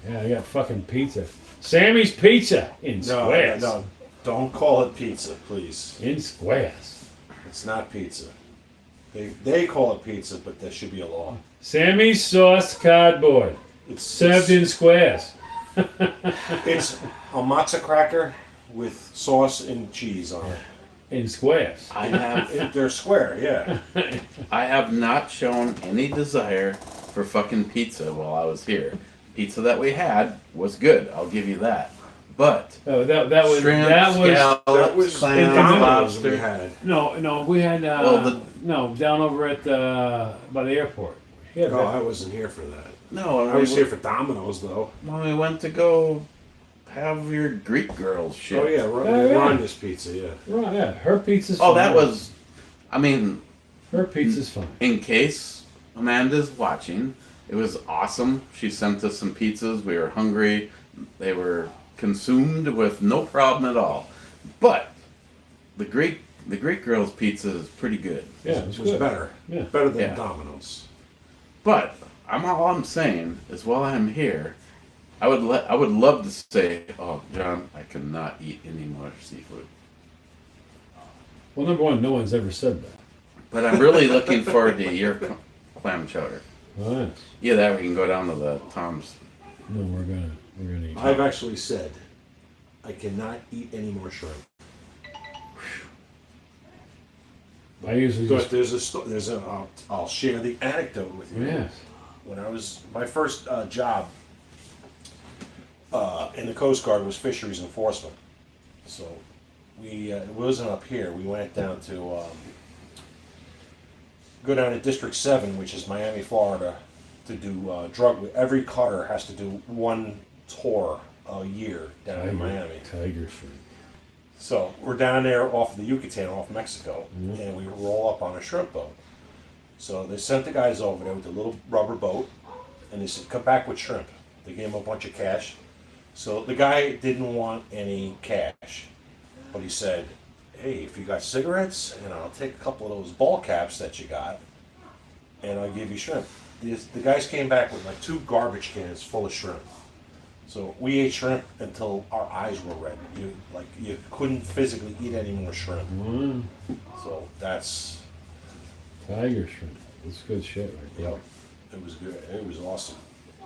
Yeah, I got fucking pizza. Sammy's Pizza in squares. No, don't call it pizza, please. In squares. It's not pizza. They call it pizza, but there should be a law. Sammy's sauce cardboard. It's Served in squares. It's a matzo cracker with sauce and cheese on it. In squares. I have They're square, yeah. I have not shown any desire for fucking pizza while I was here. Pizza that we had was good. I'll give you that. But Oh, that was shrimp, that was scallops, That was clams, Domino's we lobster. had. no we had Well, no down over at by the airport. Yeah, Oh, I wasn't here for that. No, I was here for Domino's, though. when we went to go have your Greek girls shit. Oh, yeah, yeah. Rhonda's Pizza, yeah. right, yeah. Her pizza's Oh, fine. that was. I mean, her pizza's fine. in case Amanda's watching, it was awesome. She sent us some pizzas. We were hungry. They were consumed with no problem at all. But the Greek girls' pizza is pretty good. Yeah, It was good. better. Yeah. Better than Yeah. Domino's. But all I'm saying is, while I'm here, I would love to say, oh, John, I cannot eat any more seafood. Well, number one, no one's ever said that. But I'm really looking forward to your clam chowder. Oh, yes. Yeah, that we can go down to the Tom's. No, we're gonna eat. I've actually said I cannot eat any more shrimp. I usually But just I'll share the anecdote with you. yes. When I was, my first job in the Coast Guard was fisheries enforcement. So it wasn't up here. We went down to, go down to District 7, which is Miami, Florida, to do every cutter has to do one tour a year down in Miami. Tiger shrimp. So we're down there off the Yucatan, off Mexico, and we roll up on a shrimp boat. So they sent the guys over there with a little rubber boat, and they said, come back with shrimp. They gave him a bunch of cash. So the guy didn't want any cash, but he said, hey, if you got cigarettes, and I'll take a couple of those ball caps that you got, and I'll give you shrimp. The guys came back with like 2 garbage cans full of shrimp. So we ate shrimp until our eyes were red. You couldn't physically eat any more shrimp. Mm, So that's, tiger shrimp. That's good shit right there. it was good. It was awesome.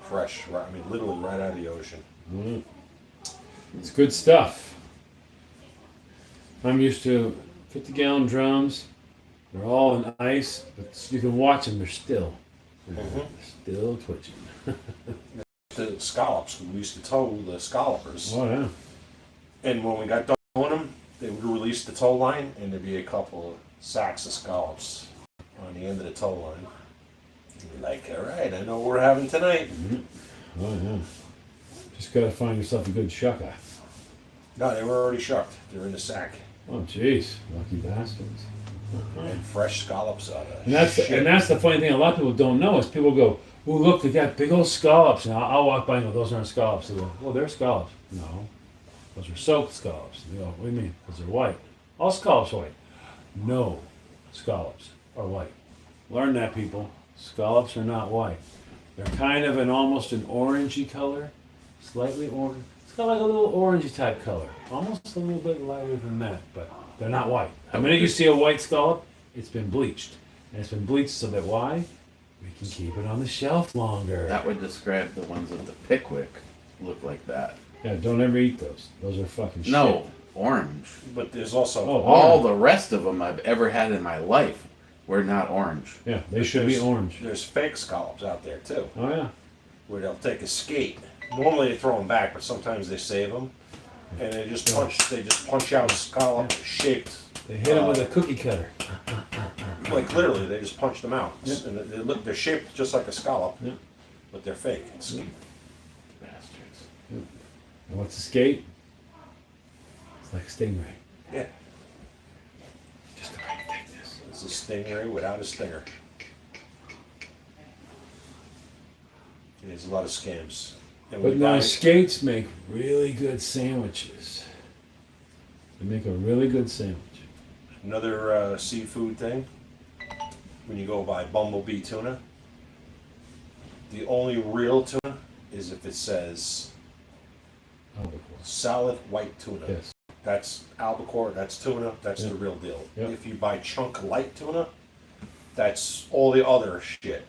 Fresh, right, I mean literally right out of the ocean. Mm. It's good stuff. I'm used to 50-gallon drums. They're all in ice, but you can watch them. They're still still twitching. The scallops, we used to tow the scallopers. Oh yeah. And when we got done towing them, they would release the tow line and there'd be a couple of sacks of scallops on the end of the tow line. And you're like, all right, I know what we're having tonight. Oh yeah. Just gotta find yourself a good shucker. No, they were already shucked. They were in the sack. Oh jeez, lucky bastards. And fresh scallops out of it. And that's the funny thing. A lot of people don't know is people go, "Oh look, they got big old scallops." And I'll walk by and go, "Those aren't scallops." They go, "Well, they're scallops." No, those are soaked scallops. They go, "What do you mean? Because they're white." All scallops are white. No, scallops are white. Learn that, people. Scallops are not white. They're kind of almost an orangey color, slightly orange. It's got like a little orangey type color, almost a little bit lighter than that, but they're not white. The minute you see a white scallop, it's been bleached, and it's been bleached so that why? We can keep it on the shelf longer. That would describe the ones at the Pickwick look like that. Yeah, don't ever eat those. Those are fucking shit. No, orange. But there's also Oh, All orange. the rest of them I've ever had in my life were not orange. Yeah, they should be there's- orange. There's fake scallops out there too, Oh yeah. where they'll take a skate. Normally they throw them back, but sometimes they save them, and they just punch out scallop shaped. They hit them with a cookie cutter. Like literally, they just punched them out, Yep. and they're shaped just like a scallop, Yep. but they're fake. It's, Bastards. And what's a skate? It's like a stingray. Yeah. Just the right thickness. It's a stingray without a stinger. And there's a lot of scams. And But we now buy- skates make really good sandwiches. They make a really good sandwich. Another seafood thing, when you go buy bumblebee tuna, the only real tuna is if it says Albacore. solid white tuna. Yes. That's albacore, that's tuna, that's Yep. the real deal. Yep. If you buy chunk light tuna, that's all the other shit.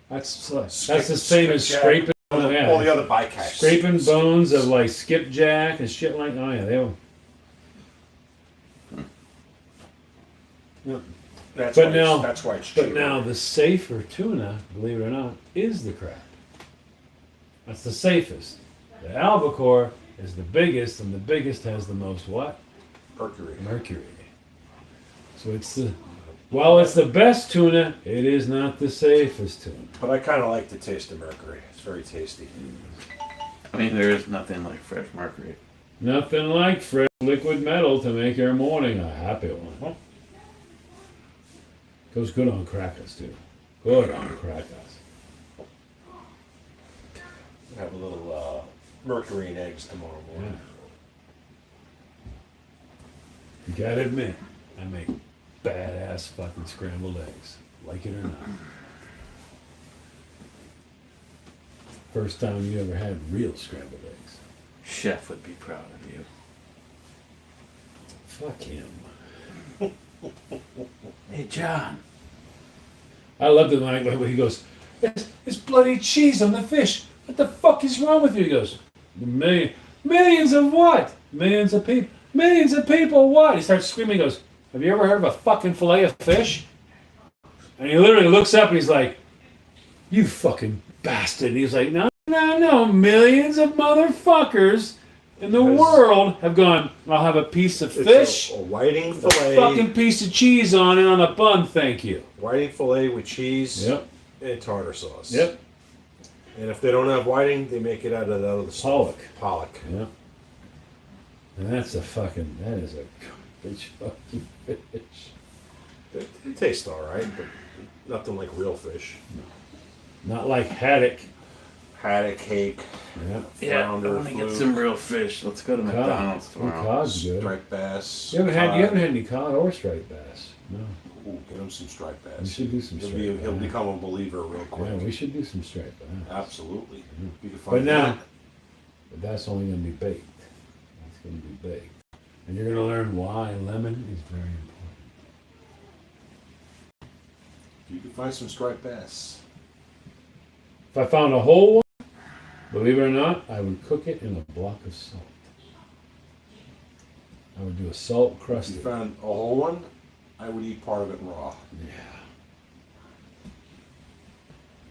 That's the Skip- same as skipjack, scraping. all the, yeah. all the other bycatch. Scraping bones of like skipjack and shit like. Oh yeah, they were. Yeah. That's But why now- that's why it's But cheaper. now the safer tuna, believe it or not, is the crab. That's the safest. The albacore is the biggest, and the biggest has the most what? Mercury. Mercury. So it's the. While it's the best tuna, it is not the safest tuna. But I kind of like the taste of mercury. It's very tasty. I mean, there is nothing like fresh mercury. Nothing like fresh liquid metal to make your morning a happy one. Goes good on crackers too. Good on crackers. Have a little mercury and eggs tomorrow Yeah. morning. You gotta admit, I make badass fucking scrambled eggs. Like it or not. First time you ever had real scrambled eggs. Chef would be proud of you. Fuck him. Hey, John. I loved it when he goes, it's bloody cheese on the fish. What the fuck is wrong with you? He goes, millions of what? Millions of people. Millions of people what? He starts screaming. He goes, have you ever heard of a fucking fillet of fish? And he literally looks up and he's like, you fucking bastard. And he's like, no. Millions of motherfuckers in the world have gone, I'll have a piece of fish, It's a whiting a fillet. fucking piece of cheese on it on a bun, thank you. Whiting fillet with cheese Yep. and tartar sauce. Yep. And if they don't have whiting, they make it out of the other stuff. Pollock. Pollock. Yep. And that is a garbage fucking fish. They taste all right, but nothing like real fish. Not like haddock. Haddock, hake, Yeah. Yeah, I flounder, want to get fluke, some real fish. Let's go to McDonald's Oh, tomorrow. cod's good. striped bass. You haven't had any cod or striped bass. No. Ooh, get him some striped bass. We should do some He'll, striped he'll bass. become a believer real quick. Yeah, we should do some striped bass. Absolutely. You can But find now, that. but that's only going to be baked. That's going to be baked. And you're going to learn why lemon is very important. You can find some striped bass. If I found a whole one, believe it or not, I would cook it in a block of salt. I would do a salt If you crusted. found a whole one, I would eat part of it raw. Yeah.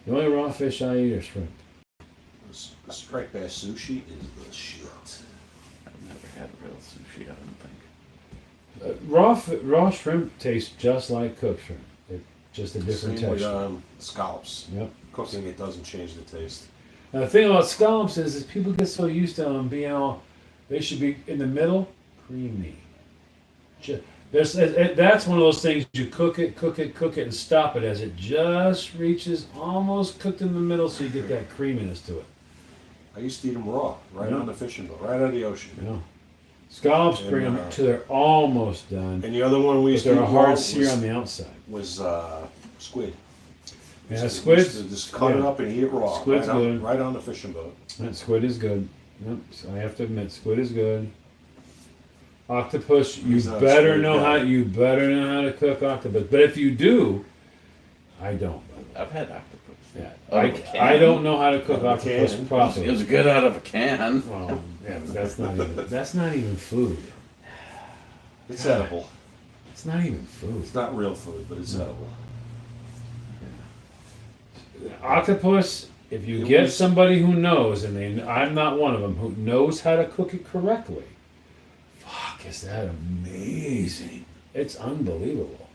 The only raw fish I eat are shrimp. The striped bass sushi is the shit. I've never had real sushi, I don't think. Raw shrimp tastes just like cooked shrimp. It's just a different Same with texture. scallops. Yep. Cooking it doesn't change the taste. Now the thing about scallops is people get so used to them being all, they should be in the middle, creamy. That's one of those things you cook it, and stop it as it just reaches almost cooked in the middle, so you get that creaminess to it. I used to eat them raw, right Yeah. on the fishing boat, right out of the ocean. You know, scallops And, bring them till they're almost done, And the other one we but used to they're eat a hard raw sear on the outside. was squid. Yeah, We used squid's to just cut it yeah. up and eat it raw, Squid's good. right on the fishing boat. That squid is good. Yep, so I have to admit, squid is good. Octopus, you He's not a better squid know guy. how to cook octopus. But if you do, I don't. I've had octopus. Yeah, Out of a can. I don't know how to cook Out of a octopus can. It properly. was good out of a can. Well, yeah, but that's not even food. It's edible. It's not even food. It's not real food, but it's edible. Octopus. If you It get was- somebody who knows, I'm not one of them, who knows how to cook it correctly. Fuck, is that amazing? It's unbelievable.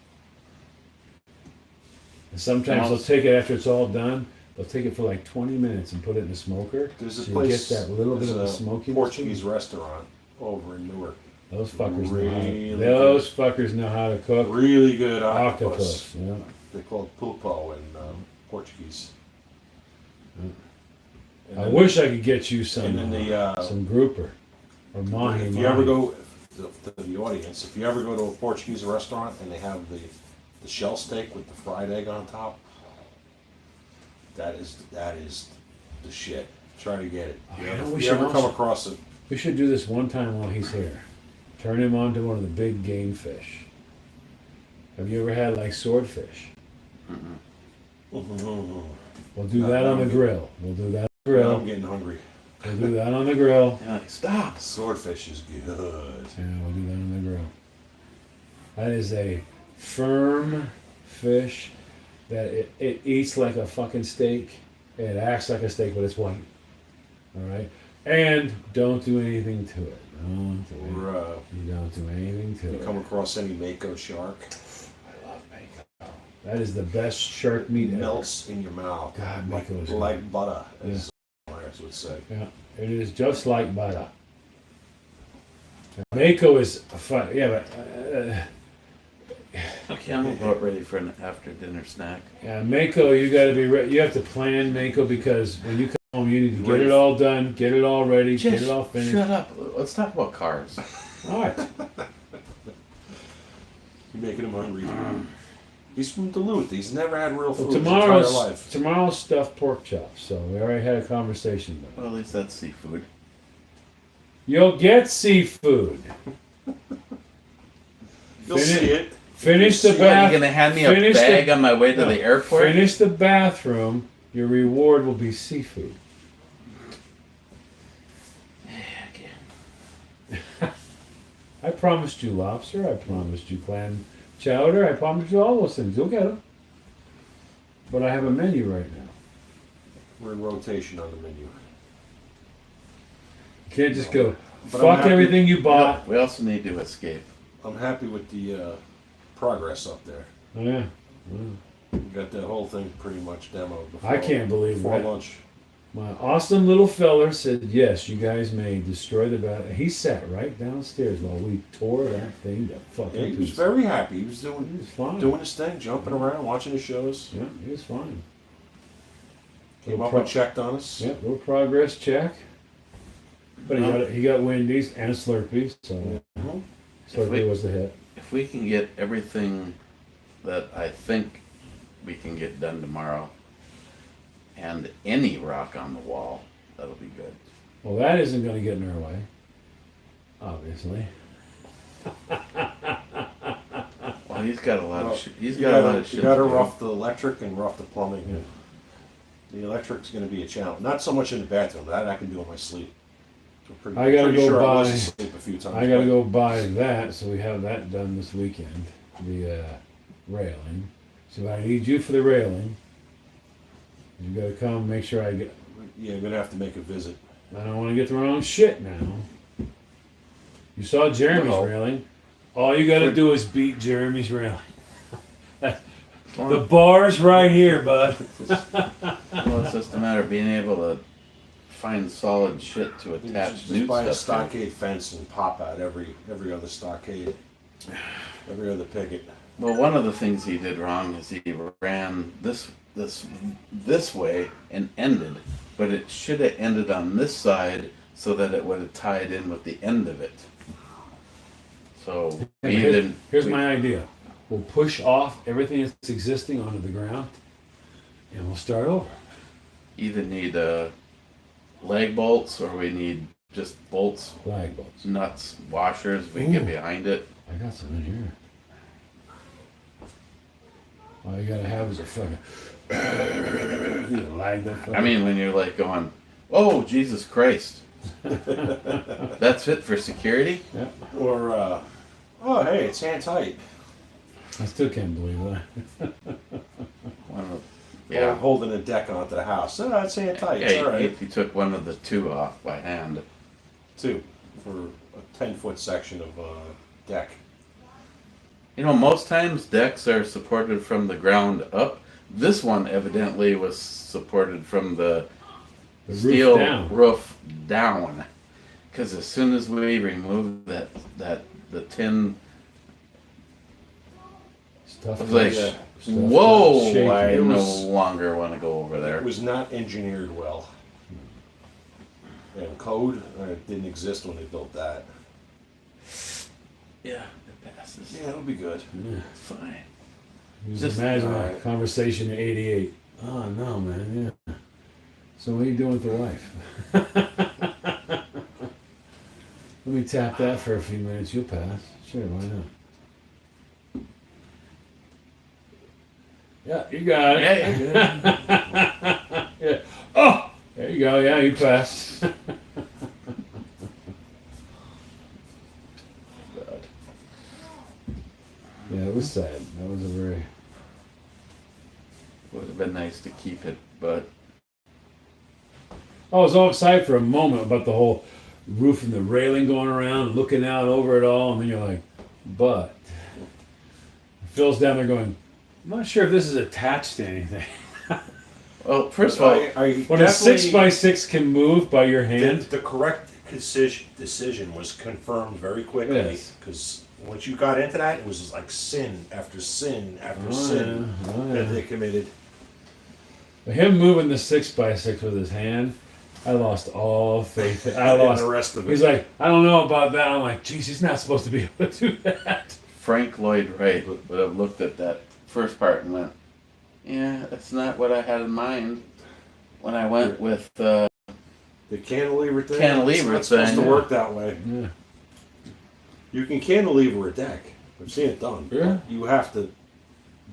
And sometimes Well- they'll take it after it's all done. They'll take it for like 20 minutes and put it in the smoker. There's a so place. you get that little bit there's of a a smokiness. Portuguese restaurant over in Newark. Those fuckers Really those fuckers know how to cook Really good octopus. Yeah. They call it pulpo in Portuguese. Mm. And I then- wish I could get you some And then the some grouper or mahi. if you ever go to the audience, if you ever go to a Portuguese restaurant and they have the shell steak with the fried egg on top, that is the shit. Try to get it. Oh, You yeah, ever, we if should you ever come also- across it, We should do this one time while he's here. Turn him on to one of the big game fish. Have you ever had like swordfish? mm-hmm. We'll do that on the grill. We'll do that on the I'm grill. getting hungry. We'll do that on the grill. You're like, stop. Swordfish is good. Yeah, we'll do that on the grill. That is a firm fish that it eats like a fucking steak. It acts like a steak, but it's white. All right? And don't do anything to it. Don't do it. Or, You don't do anything to you it. come across any mako shark, I love mako. That is the best shark meat ever. melts in your mouth. God, like, mako is like butter, as Myers would say. Yeah, it is just like butter. Mako is fun. Yeah, but Okay, I'm about ready for an after dinner snack. yeah, Mako, you got to be ready. You have to plan Mako because when you come home, you need to get it all done, get it all ready, get it all finished. Shut up. Let's talk about cars. All right. You're making him hungry. He's from Duluth. He's never had real food his entire Tomorrow's life. stuffed pork chops. So we already had a conversation about it. Well, at least that's seafood. You'll get seafood. You'll Finish- see it. Finish the What, are bath. you gonna hand me a finish bag the- on my way to No, the airport? Finish the bathroom. Your reward will be seafood. I promised you lobster. I promised you clam chowder. I promised you all those things. You'll get them. But I have a menu right now. We're in rotation on the menu. You can't just go, But I'm fuck happy- everything you bought. We also need to escape. I'm happy with the progress up there. Oh, yeah. We got that whole thing pretty much demoed before, I can't believe before that. lunch. My awesome little feller said, yes, you guys may destroy the bath. He sat right downstairs while we tore that thing to Yeah, fucking he was pieces. very happy. He was He doing was fine. his thing, jumping around, watching the shows. Yeah, he was fine. Came Little up pro- and checked on us. Yeah, little progress check. But he got Wendy's and Slurpee, so Mhm. Slurpee was the hit. If we can get everything that I think we can get done tomorrow, and any rock on the wall, that'll be good. Well, that isn't going to get in our way, obviously. Well, he's got a lot Well, of shit. He's You got a lot of shit. gotta to do. rough the electric and rough the plumbing. Yeah. The electric's gonna be a challenge. Not so much in the bathroom. That I can do in my sleep. I gotta pretty go sure I was buy- asleep a few times. I got to but- go buy that, so we have that done this weekend. The railing. So I need you for the railing. You got to come, make sure I get. Yeah, I'm gonna have to make a visit. I don't want to get the wrong shit now. You saw Jeremy's No. railing. All you got to do is beat Jeremy's railing. The Well, bar's right here, bud. it's just a matter of being able to find solid shit to attach Just new buy a stuff to. stockade fence and pop out every other stockade, every other picket. Well, one of the things he did wrong is he ran this way and ended, but it should have ended on this side so that it would have tied in with the end of it. So we didn't. Here's we- my idea. We'll push off everything that's existing onto the ground, and we'll start over. either need leg bolts or we need just bolts, Flag bolts. nuts, washers. We can get Ooh. behind it. I got some in here. All you gotta have is a fucking. You lag that fucking. I mean, when you're like going, "Oh, Jesus Christ," that's it for security. Or, oh hey, it's hand tight. I still can't believe that. One of, Or yeah, holding a deck onto the house. Oh, it's hand tight. It's yeah. all right. He took one of the two off by hand. Two for a 10-foot section of deck. You know, most times decks are supported from the ground up, This one evidently was supported from the The steel roof down. roof down. Because as soon as we removed the tin, Stuff I was like, goes- stuff whoa, goes shaky. I It no was- longer want to go over It there. was not engineered well. And code didn't exist when they built that. Yeah, it passes. Yeah, it'll be good. Yeah. It's fine. Just Just- imagine a alright. conversation in '88. Oh no, man. Yeah. So what are you doing with the wife? Let me tap that for a few minutes. You'll pass. Sure, why not? Yeah, you got it. Yeah, you're good. Yeah. Oh, there you go. Yeah, you passed. Yeah, it was sad. That was a very. Would have been nice to keep it, but I was all excited for a moment about the whole roof and the railing going around, looking out over it all, and then you're like, but Phil's down there going, I'm not sure if this is attached to anything. well, first of all, I When a definitely- 6x6 can move by your hand, The correct decision was confirmed very quickly Yes. because once you got into that, it was like sin after sin after Oh, sin yeah. Oh, that yeah. they committed. him moving the 6x6 with his hand, I lost all faith. I And lost. the rest of it. He's like, I don't know about that. I'm like, geez, he's not supposed to be able to do that. Frank Lloyd Wright would have looked at that first part and went, yeah, that's not what I had in mind when I went with the cantilever thing. Cantilever it's not supposed thing, to yeah. work that way. Yeah. You can cantilever a deck. I've seen it done. Yeah. But you have to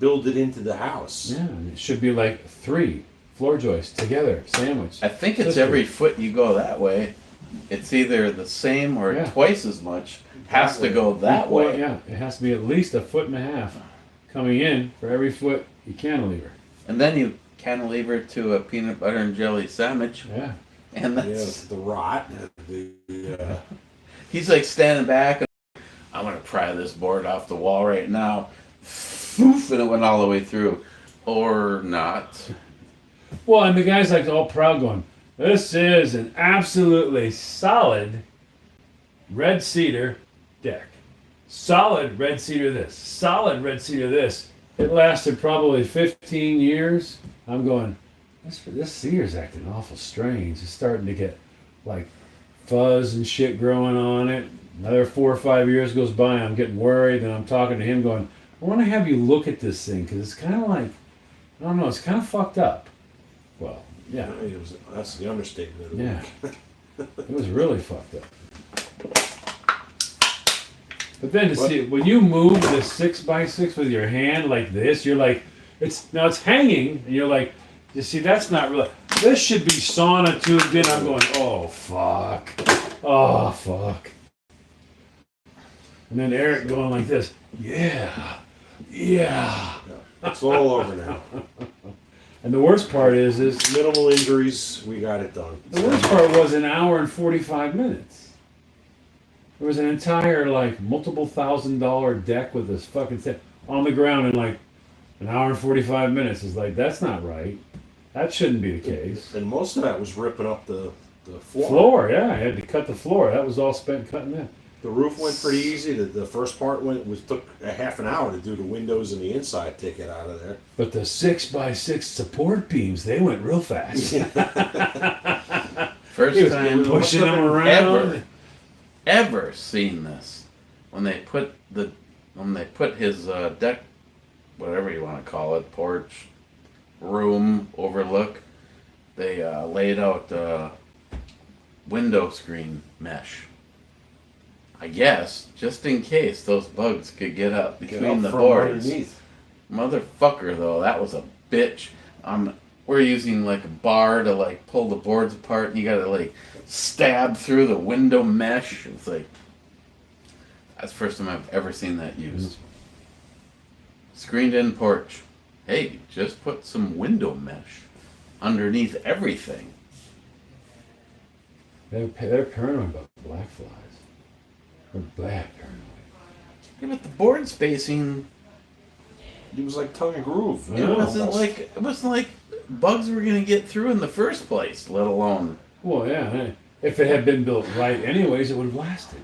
build it into the house. Yeah, and it should be like 3 floor joists together, sandwiched. I think it's Sister. every foot you go that way. It's either the same or Yeah. twice as much has to go that Well, way. yeah, it has to be at least 1.5 feet coming in for every foot you cantilever. And then you cantilever to a peanut butter and jelly sandwich, Yeah. and Yeah, that's the rot. he's like standing back. And, I'm gonna pry this board off the wall right now. Foof, and it went all the way through, or not. Well, and the guy's like all proud going, this is an absolutely solid red cedar deck. Solid red cedar this. Solid red cedar this. It lasted probably 15 years. I'm going, this cedar's acting awful strange. It's starting to get like fuzz and shit growing on it. Another 4 or 5 years goes by, I'm getting worried, and I'm talking to him going, I want to have you look at this thing because it's kind of like, I don't know, it's kind of fucked up. Well, yeah, That's the understatement of the yeah. week. It was really fucked up. But then to see when you move the 6x6 with your hand like this, you're like, it's hanging, and you're like, you see, that's not really. This should be sauna tubed in. I'm going, oh fuck, oh fuck. And then Eric going like this, yeah. It's all over now. And the worst part is Minimal injuries, we got it done. the worst part was an hour and 45 minutes. There was an entire like multiple $1,000 deck with this fucking thing on the ground in like an hour and 45 minutes. It's like that's not right. That shouldn't be the case. And most of that was ripping up the floor. Floor, yeah, I had to cut the floor. That was all spent cutting that. The roof went pretty easy. The first part took a half an hour to do the windows and the inside, take it out of there. But the 6x6 support beams, they went real fast. First He was time pushing them around. ever seen this when they put his deck, whatever you want to call it, porch, room, overlook. They laid out window screen mesh. I guess just in case those bugs could get up Get between up the from boards. underneath. Motherfucker, though, that was a bitch. We're using like a bar to like pull the boards apart, and you gotta like stab through the window mesh. It's like that's the first time I've ever seen that used. Screened-in porch. Hey, just put some window mesh underneath everything. They're paranoid about black flies. They're black paranoid. Yeah, but the board spacing It was like tongue and groove. Yeah. It wasn't like bugs were gonna get through in the first place, let alone. Well, yeah. Hey, if it had been built right, anyways, it would have lasted.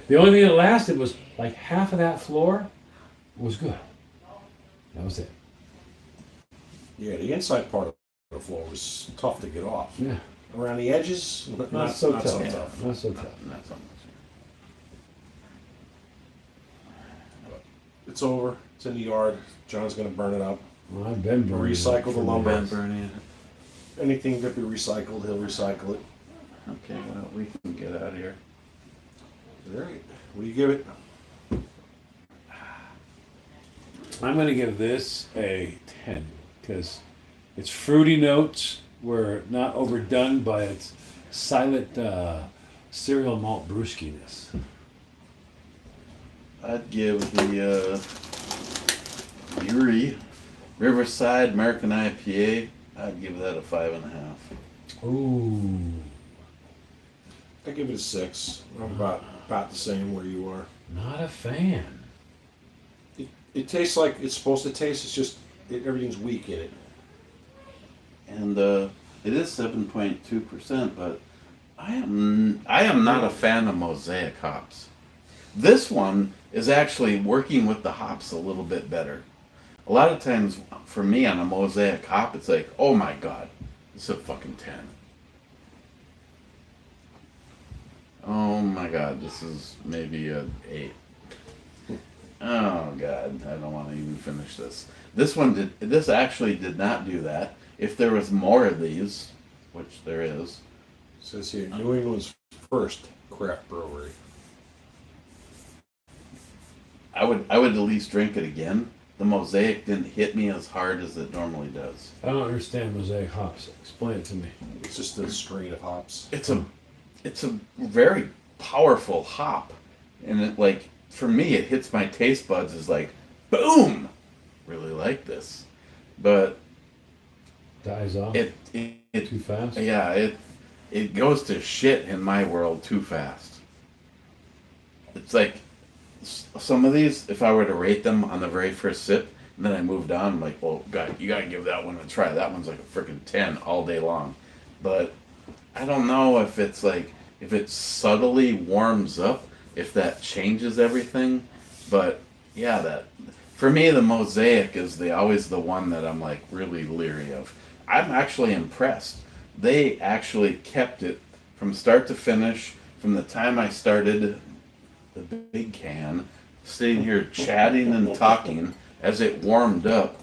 The only thing that lasted was like half of that floor was good. That was it. Yeah, the inside part of the floor was tough to get off. Yeah. Around the edges, Not so tough. so Yeah. tough. Not so tough. Not so much. It's over. It's in the yard. John's gonna burn it up. Well, I've been burning it Recycle the for lumber. months. Burning it. Anything that be recycled, he'll recycle it. Okay, well, we can get out of here. All right. What do you give it? I'm going to give this a 10 because its fruity notes were not overdone by its silent cereal malt brewskiness. I'd give the Erie Riverside American IPA. I'd give that a 5.5. Ooh. I give it a 6. I'm about the same where you are. Not a fan. It tastes like it's supposed to taste. It's just everything's weak in it. And it is 7.2%, but I am not a fan of mosaic hops. This one is actually working with the hops a little bit better. A lot of times for me on a mosaic hop, it's like, oh my god, it's a fucking 10. Oh my god, this is maybe a 8. Oh god, I don't want to even finish this. This actually did not do that. If there was more of these, which there is, It says here, New England's first craft brewery. I would at least drink it again. The mosaic didn't hit me as hard as it normally does. I don't understand mosaic hops. Explain it to me. It's just a strain of hops. It's a very powerful hop, and it, like, for me, it hits my taste buds as like, boom. Really like this, but Dies off it too fast. yeah, it goes to shit in my world too fast. It's like some of these, if I were to rate them on the very first sip, and then I moved on, I'm like, well, God, you gotta give that one a try. That one's like a freaking 10 all day long. But I don't know if it's like, if it subtly warms up, if that changes everything. But yeah, that for me, the mosaic is always the one that I'm like really leery of. I'm actually impressed. They actually kept it from start to finish, from the time I started the big can, sitting here chatting and talking. As it warmed up,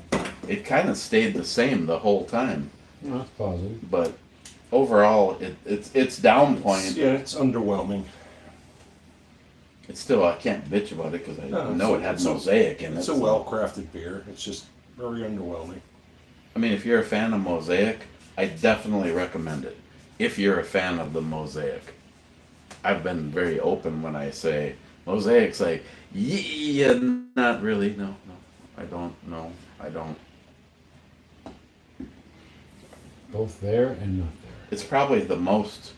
it kind of stayed the same the whole time. No, that's positive. But overall, it's down point. Yeah, it's underwhelming. It's still, I can't bitch about it because I No, know it had mosaic in it. It's a so- well-crafted beer. It's just very underwhelming. I mean, if you're a fan of mosaic, I definitely recommend it. If you're a fan of the mosaic, I've been very open when I say mosaic's like, yeah, not really. No, I don't. No, I don't. Both there and not there. It's probably the most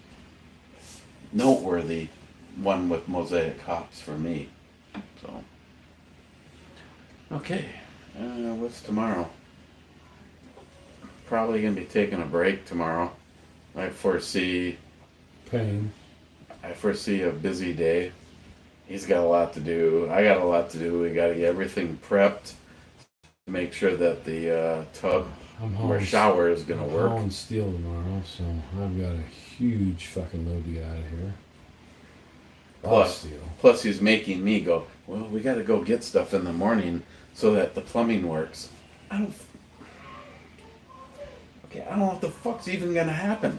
noteworthy one with mosaic hops for me. So, okay, what's tomorrow? Probably gonna be taking a break tomorrow. I foresee Pain. a busy day. He's got a lot to do. I got a lot to do. We got to get everything prepped to make sure that the tub I'm or hauling, shower is gonna I'm work. hauling steel tomorrow, so I've got a huge fucking load to get out of here. A lot of Plus, steel. plus he's making me go, well, we got to go get stuff in the morning so that the plumbing works. I don't know what the fuck's even gonna happen.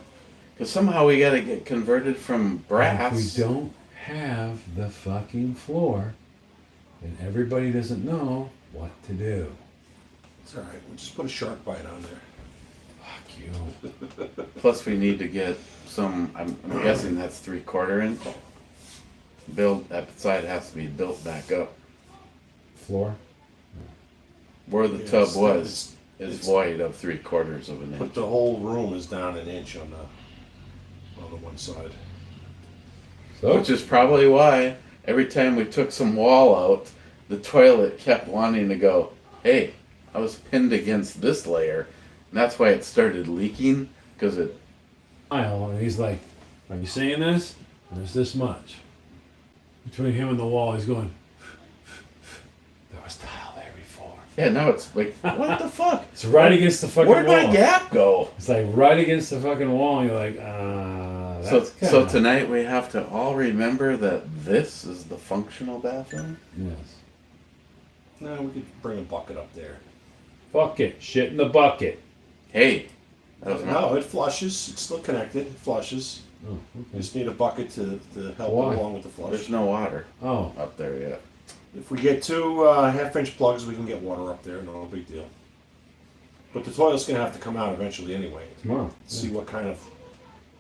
Because somehow we got to get converted from brass. If we don't have the fucking floor, then everybody doesn't know what to do. It's all right. We'll just put a shark bite on there. Fuck you. Plus we need to get some, I'm guessing that's 3/4 inch. That side has to be built back up. Floor? Where the Yes, tub was it's- is it's- void of 3/4 of an But inch. the whole room is down an inch on the one side. So, Which is probably why every time we took some wall out, the toilet kept wanting to go, hey, I was pinned against this layer, and that's why it started leaking, because it, And he's like, are you seeing this? There's this much. Between him and the wall, he's going, there was tile there before. yeah, now it's like, what the fuck? It's right against the fucking Where'd wall. my gap go? It's like right against the fucking wall, and you're like, that's So tonight we have to all remember that this is the functional bathroom? Yes. No, we could bring a bucket up there. Fuck it. Shit in the bucket. Hey, that was No, it flushes. It's still connected. It flushes. Oh, You okay. just need a bucket to help Why? along with the flush. there's no water Oh, up there yet. If we get 2.5-inch plugs, we can get water up there. No big deal. But the toilet's gonna have to come out eventually anyway. tomorrow. See what kind of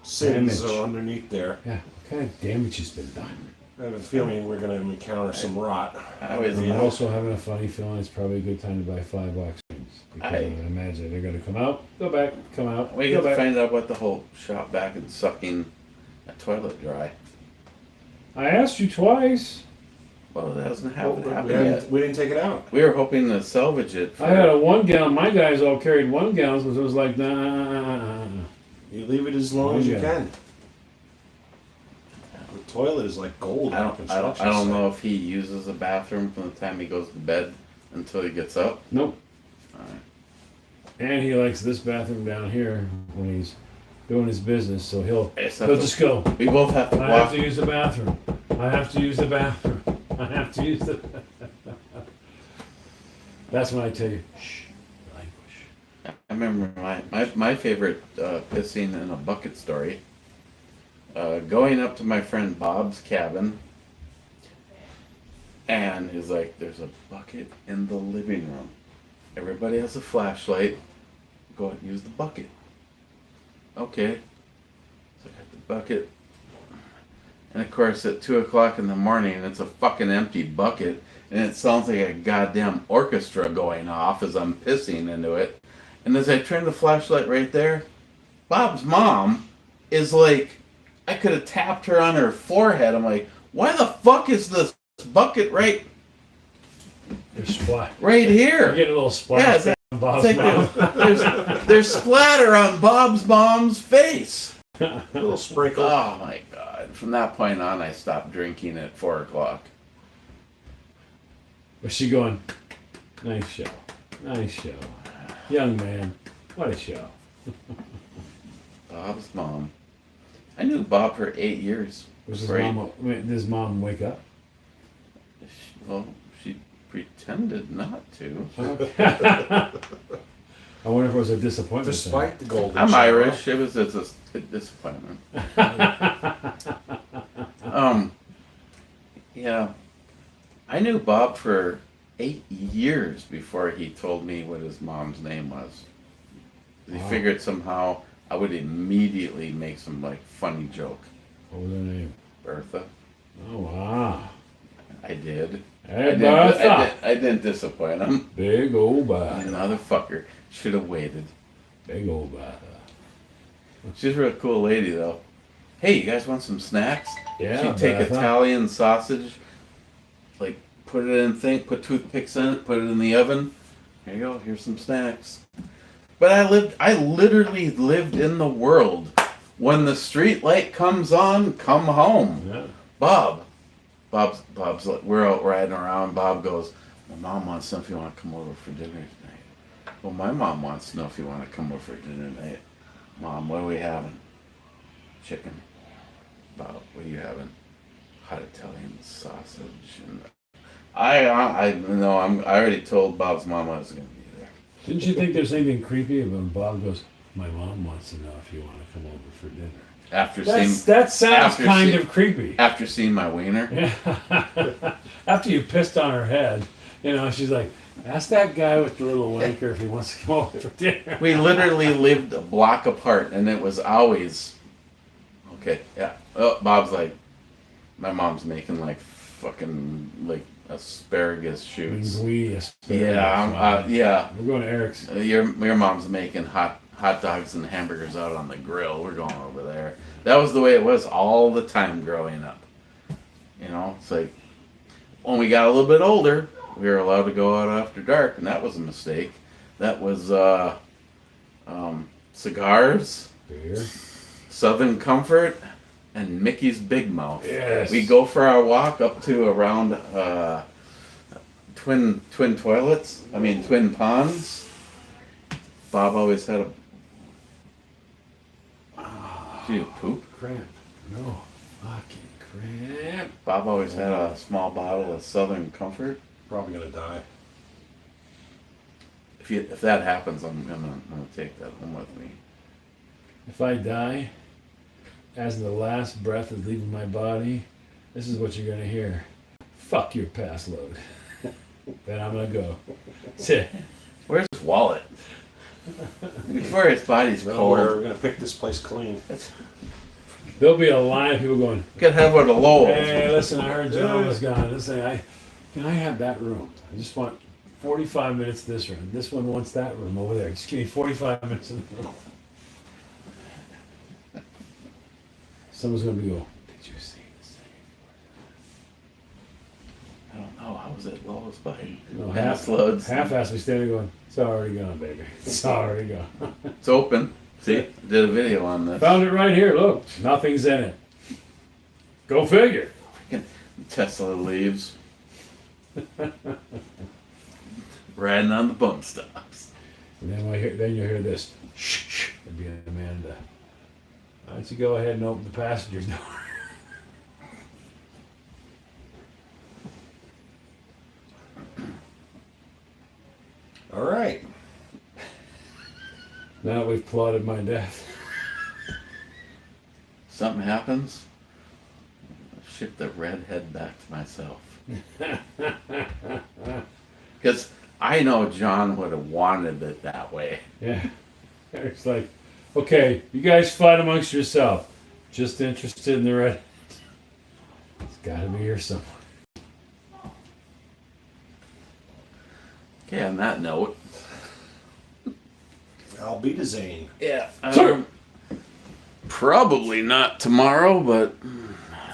sins Damage. are underneath there. Yeah. What kind of damage has been done? I have a feeling we're gonna encounter some rot. I was, I'm also having a funny feeling it's probably a good time to buy 5 box springs. Because I imagine they're going to come out, go back, come out, we go got to back. find out what the whole shop back and sucking a toilet dry. I asked you twice. Well, that hasn't Well, happened we yet. didn't take it out. We were hoping to salvage it. For, I had a 1 gallon. My guys all carried 1 gallons, but it was like, nah. You leave it as long as you Yeah. can. The toilet is like gold. I on a don't construction know site. if he uses the bathroom from the time he goes to bed until he gets up. Nope. Alright. And he likes this bathroom down here when he's doing his business, so he'll Except just go, we both have to I have walk. to use the bathroom. I have to use the bathroom. I have to use the That's when I tell you, shh, languish. I remember my favorite pissing in a bucket story. Going up to my friend Bob's cabin, and he's like, "There's a bucket in the living room. Everybody has a flashlight. Go and use the bucket." Okay. So I got the bucket, and of course at 2 o'clock in the morning, it's a fucking empty bucket, and it sounds like a goddamn orchestra going off as I'm pissing into it. And as I turn the flashlight right there, Bob's mom is like, I could have tapped her on her forehead. I'm like, why the fuck is this bucket right There's splat. right You here? get a little Yeah, splash it's like, on Bob's it's mouth. like there's splatter on Bob's mom's face. A little sprinkle. Oh my god. From that point on, I stopped drinking at 4 o'clock. Was she going, nice show, nice show. Young man, what a show. Bob's mom. I knew Bob for 8 years. Was his before he- mom, did his mom wake up? Well, she pretended not to. I wonder if it was a disappointment. Despite the golden I'm shower. Irish. It was just a disappointment. Yeah. I knew Bob for 8 years before he told me what his mom's name was. He Wow. figured somehow I would immediately make some like funny joke. What was her name? Bertha. Oh, wow. I did. Hey, Bertha. I didn't disappoint him. Big old Bertha. Motherfucker. Should have waited. Big old Bertha. She's a real cool lady though. Hey, you guys want some snacks? Yeah, She'd take Bertha. Italian sausage, like put it in put toothpicks in it, put it in the oven. Here you go, here's some snacks. But I literally lived in the world. When the street light comes on, come home. Yeah. Bob's like, we're out riding around. Bob goes, well, Mom wants to know if you want to come over for dinner tonight. Well, my mom wants to know if you want to come over for dinner tonight. Mom, what are we having? Chicken. Bob, what are you having? Hot Italian sausage. And I already told Bob's mom I was going to be there. Didn't you think there's anything creepy when Bob goes, my mom wants to know if you want to come over for dinner? That sounds after kind seeing- of creepy. After seeing my wiener. Yeah. After you pissed on her head, she's like, ask that guy with the little wanker if he wants to come over for dinner. We literally lived a block apart, and it was always okay. Yeah. Oh, Bob's like, my mom's making like fucking like asparagus shoots. Yeah, yeah. We're going to Eric's. Your mom's making hot dogs and hamburgers out on the grill. We're going over there. That was the way it was all the time growing up. It's like when we got a little bit older, we were allowed to go out after dark, and that was a mistake. That was cigars, Beer. Southern Comfort, and Mickey's Big Mouth. Yes. We go for our walk up to around twin toilets. I mean twin ponds. Bob always had a. Did you poop? Cramp. No. Fucking cramp. Bob always had a small bottle of Southern Comfort. Probably gonna die. If that happens, I'm gonna take that home with me. If I die, as the last breath is leaving my body, this is what you're gonna hear. Fuck your pass load. Then I'm gonna go. Sit. Where's his wallet? Before his body's No, cold. we're gonna pick this place clean. There'll be a line of people going, Could have one of the Lowells. hey, listen, I heard John was gone. Listen, can I have that room? I just want 45 minutes this room. This one wants that room over there. Just give me 45 minutes in the room. Someone's gonna be go, did you see the same? I don't know. How was it lowest body? No, Pass loads. Half-ass me standing going, it's already gone, baby. It's already gone. It's open. See, did a video on this. Found it right here. Look, nothing's in it. Go figure. Tesla leaves. Riding on the bump stops. And then you hear this. Shh, shh. It'd be Amanda. Why don't you go ahead and open the passenger door? All right. Now that we've plotted my death. Something happens. Ship the redhead back to myself. Because I know John would have wanted it that way. Yeah. It's like, okay, you guys fight amongst yourself. Just interested in the red. It's gotta be here somewhere. Okay, on that note. I'll be to Zane. Yeah. Sir. Probably not tomorrow, but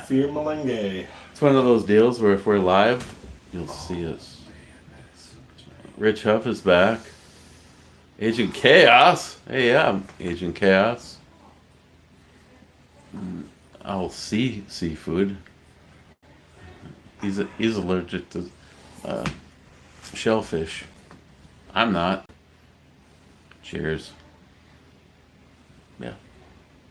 Fear Malenge. it's one of those deals where if we're live, you'll see us. Rich Huff is back. Agent Chaos. Hey, yeah, I'm Agent Chaos. I'll see seafood. He's allergic to shellfish. I'm not. Cheers.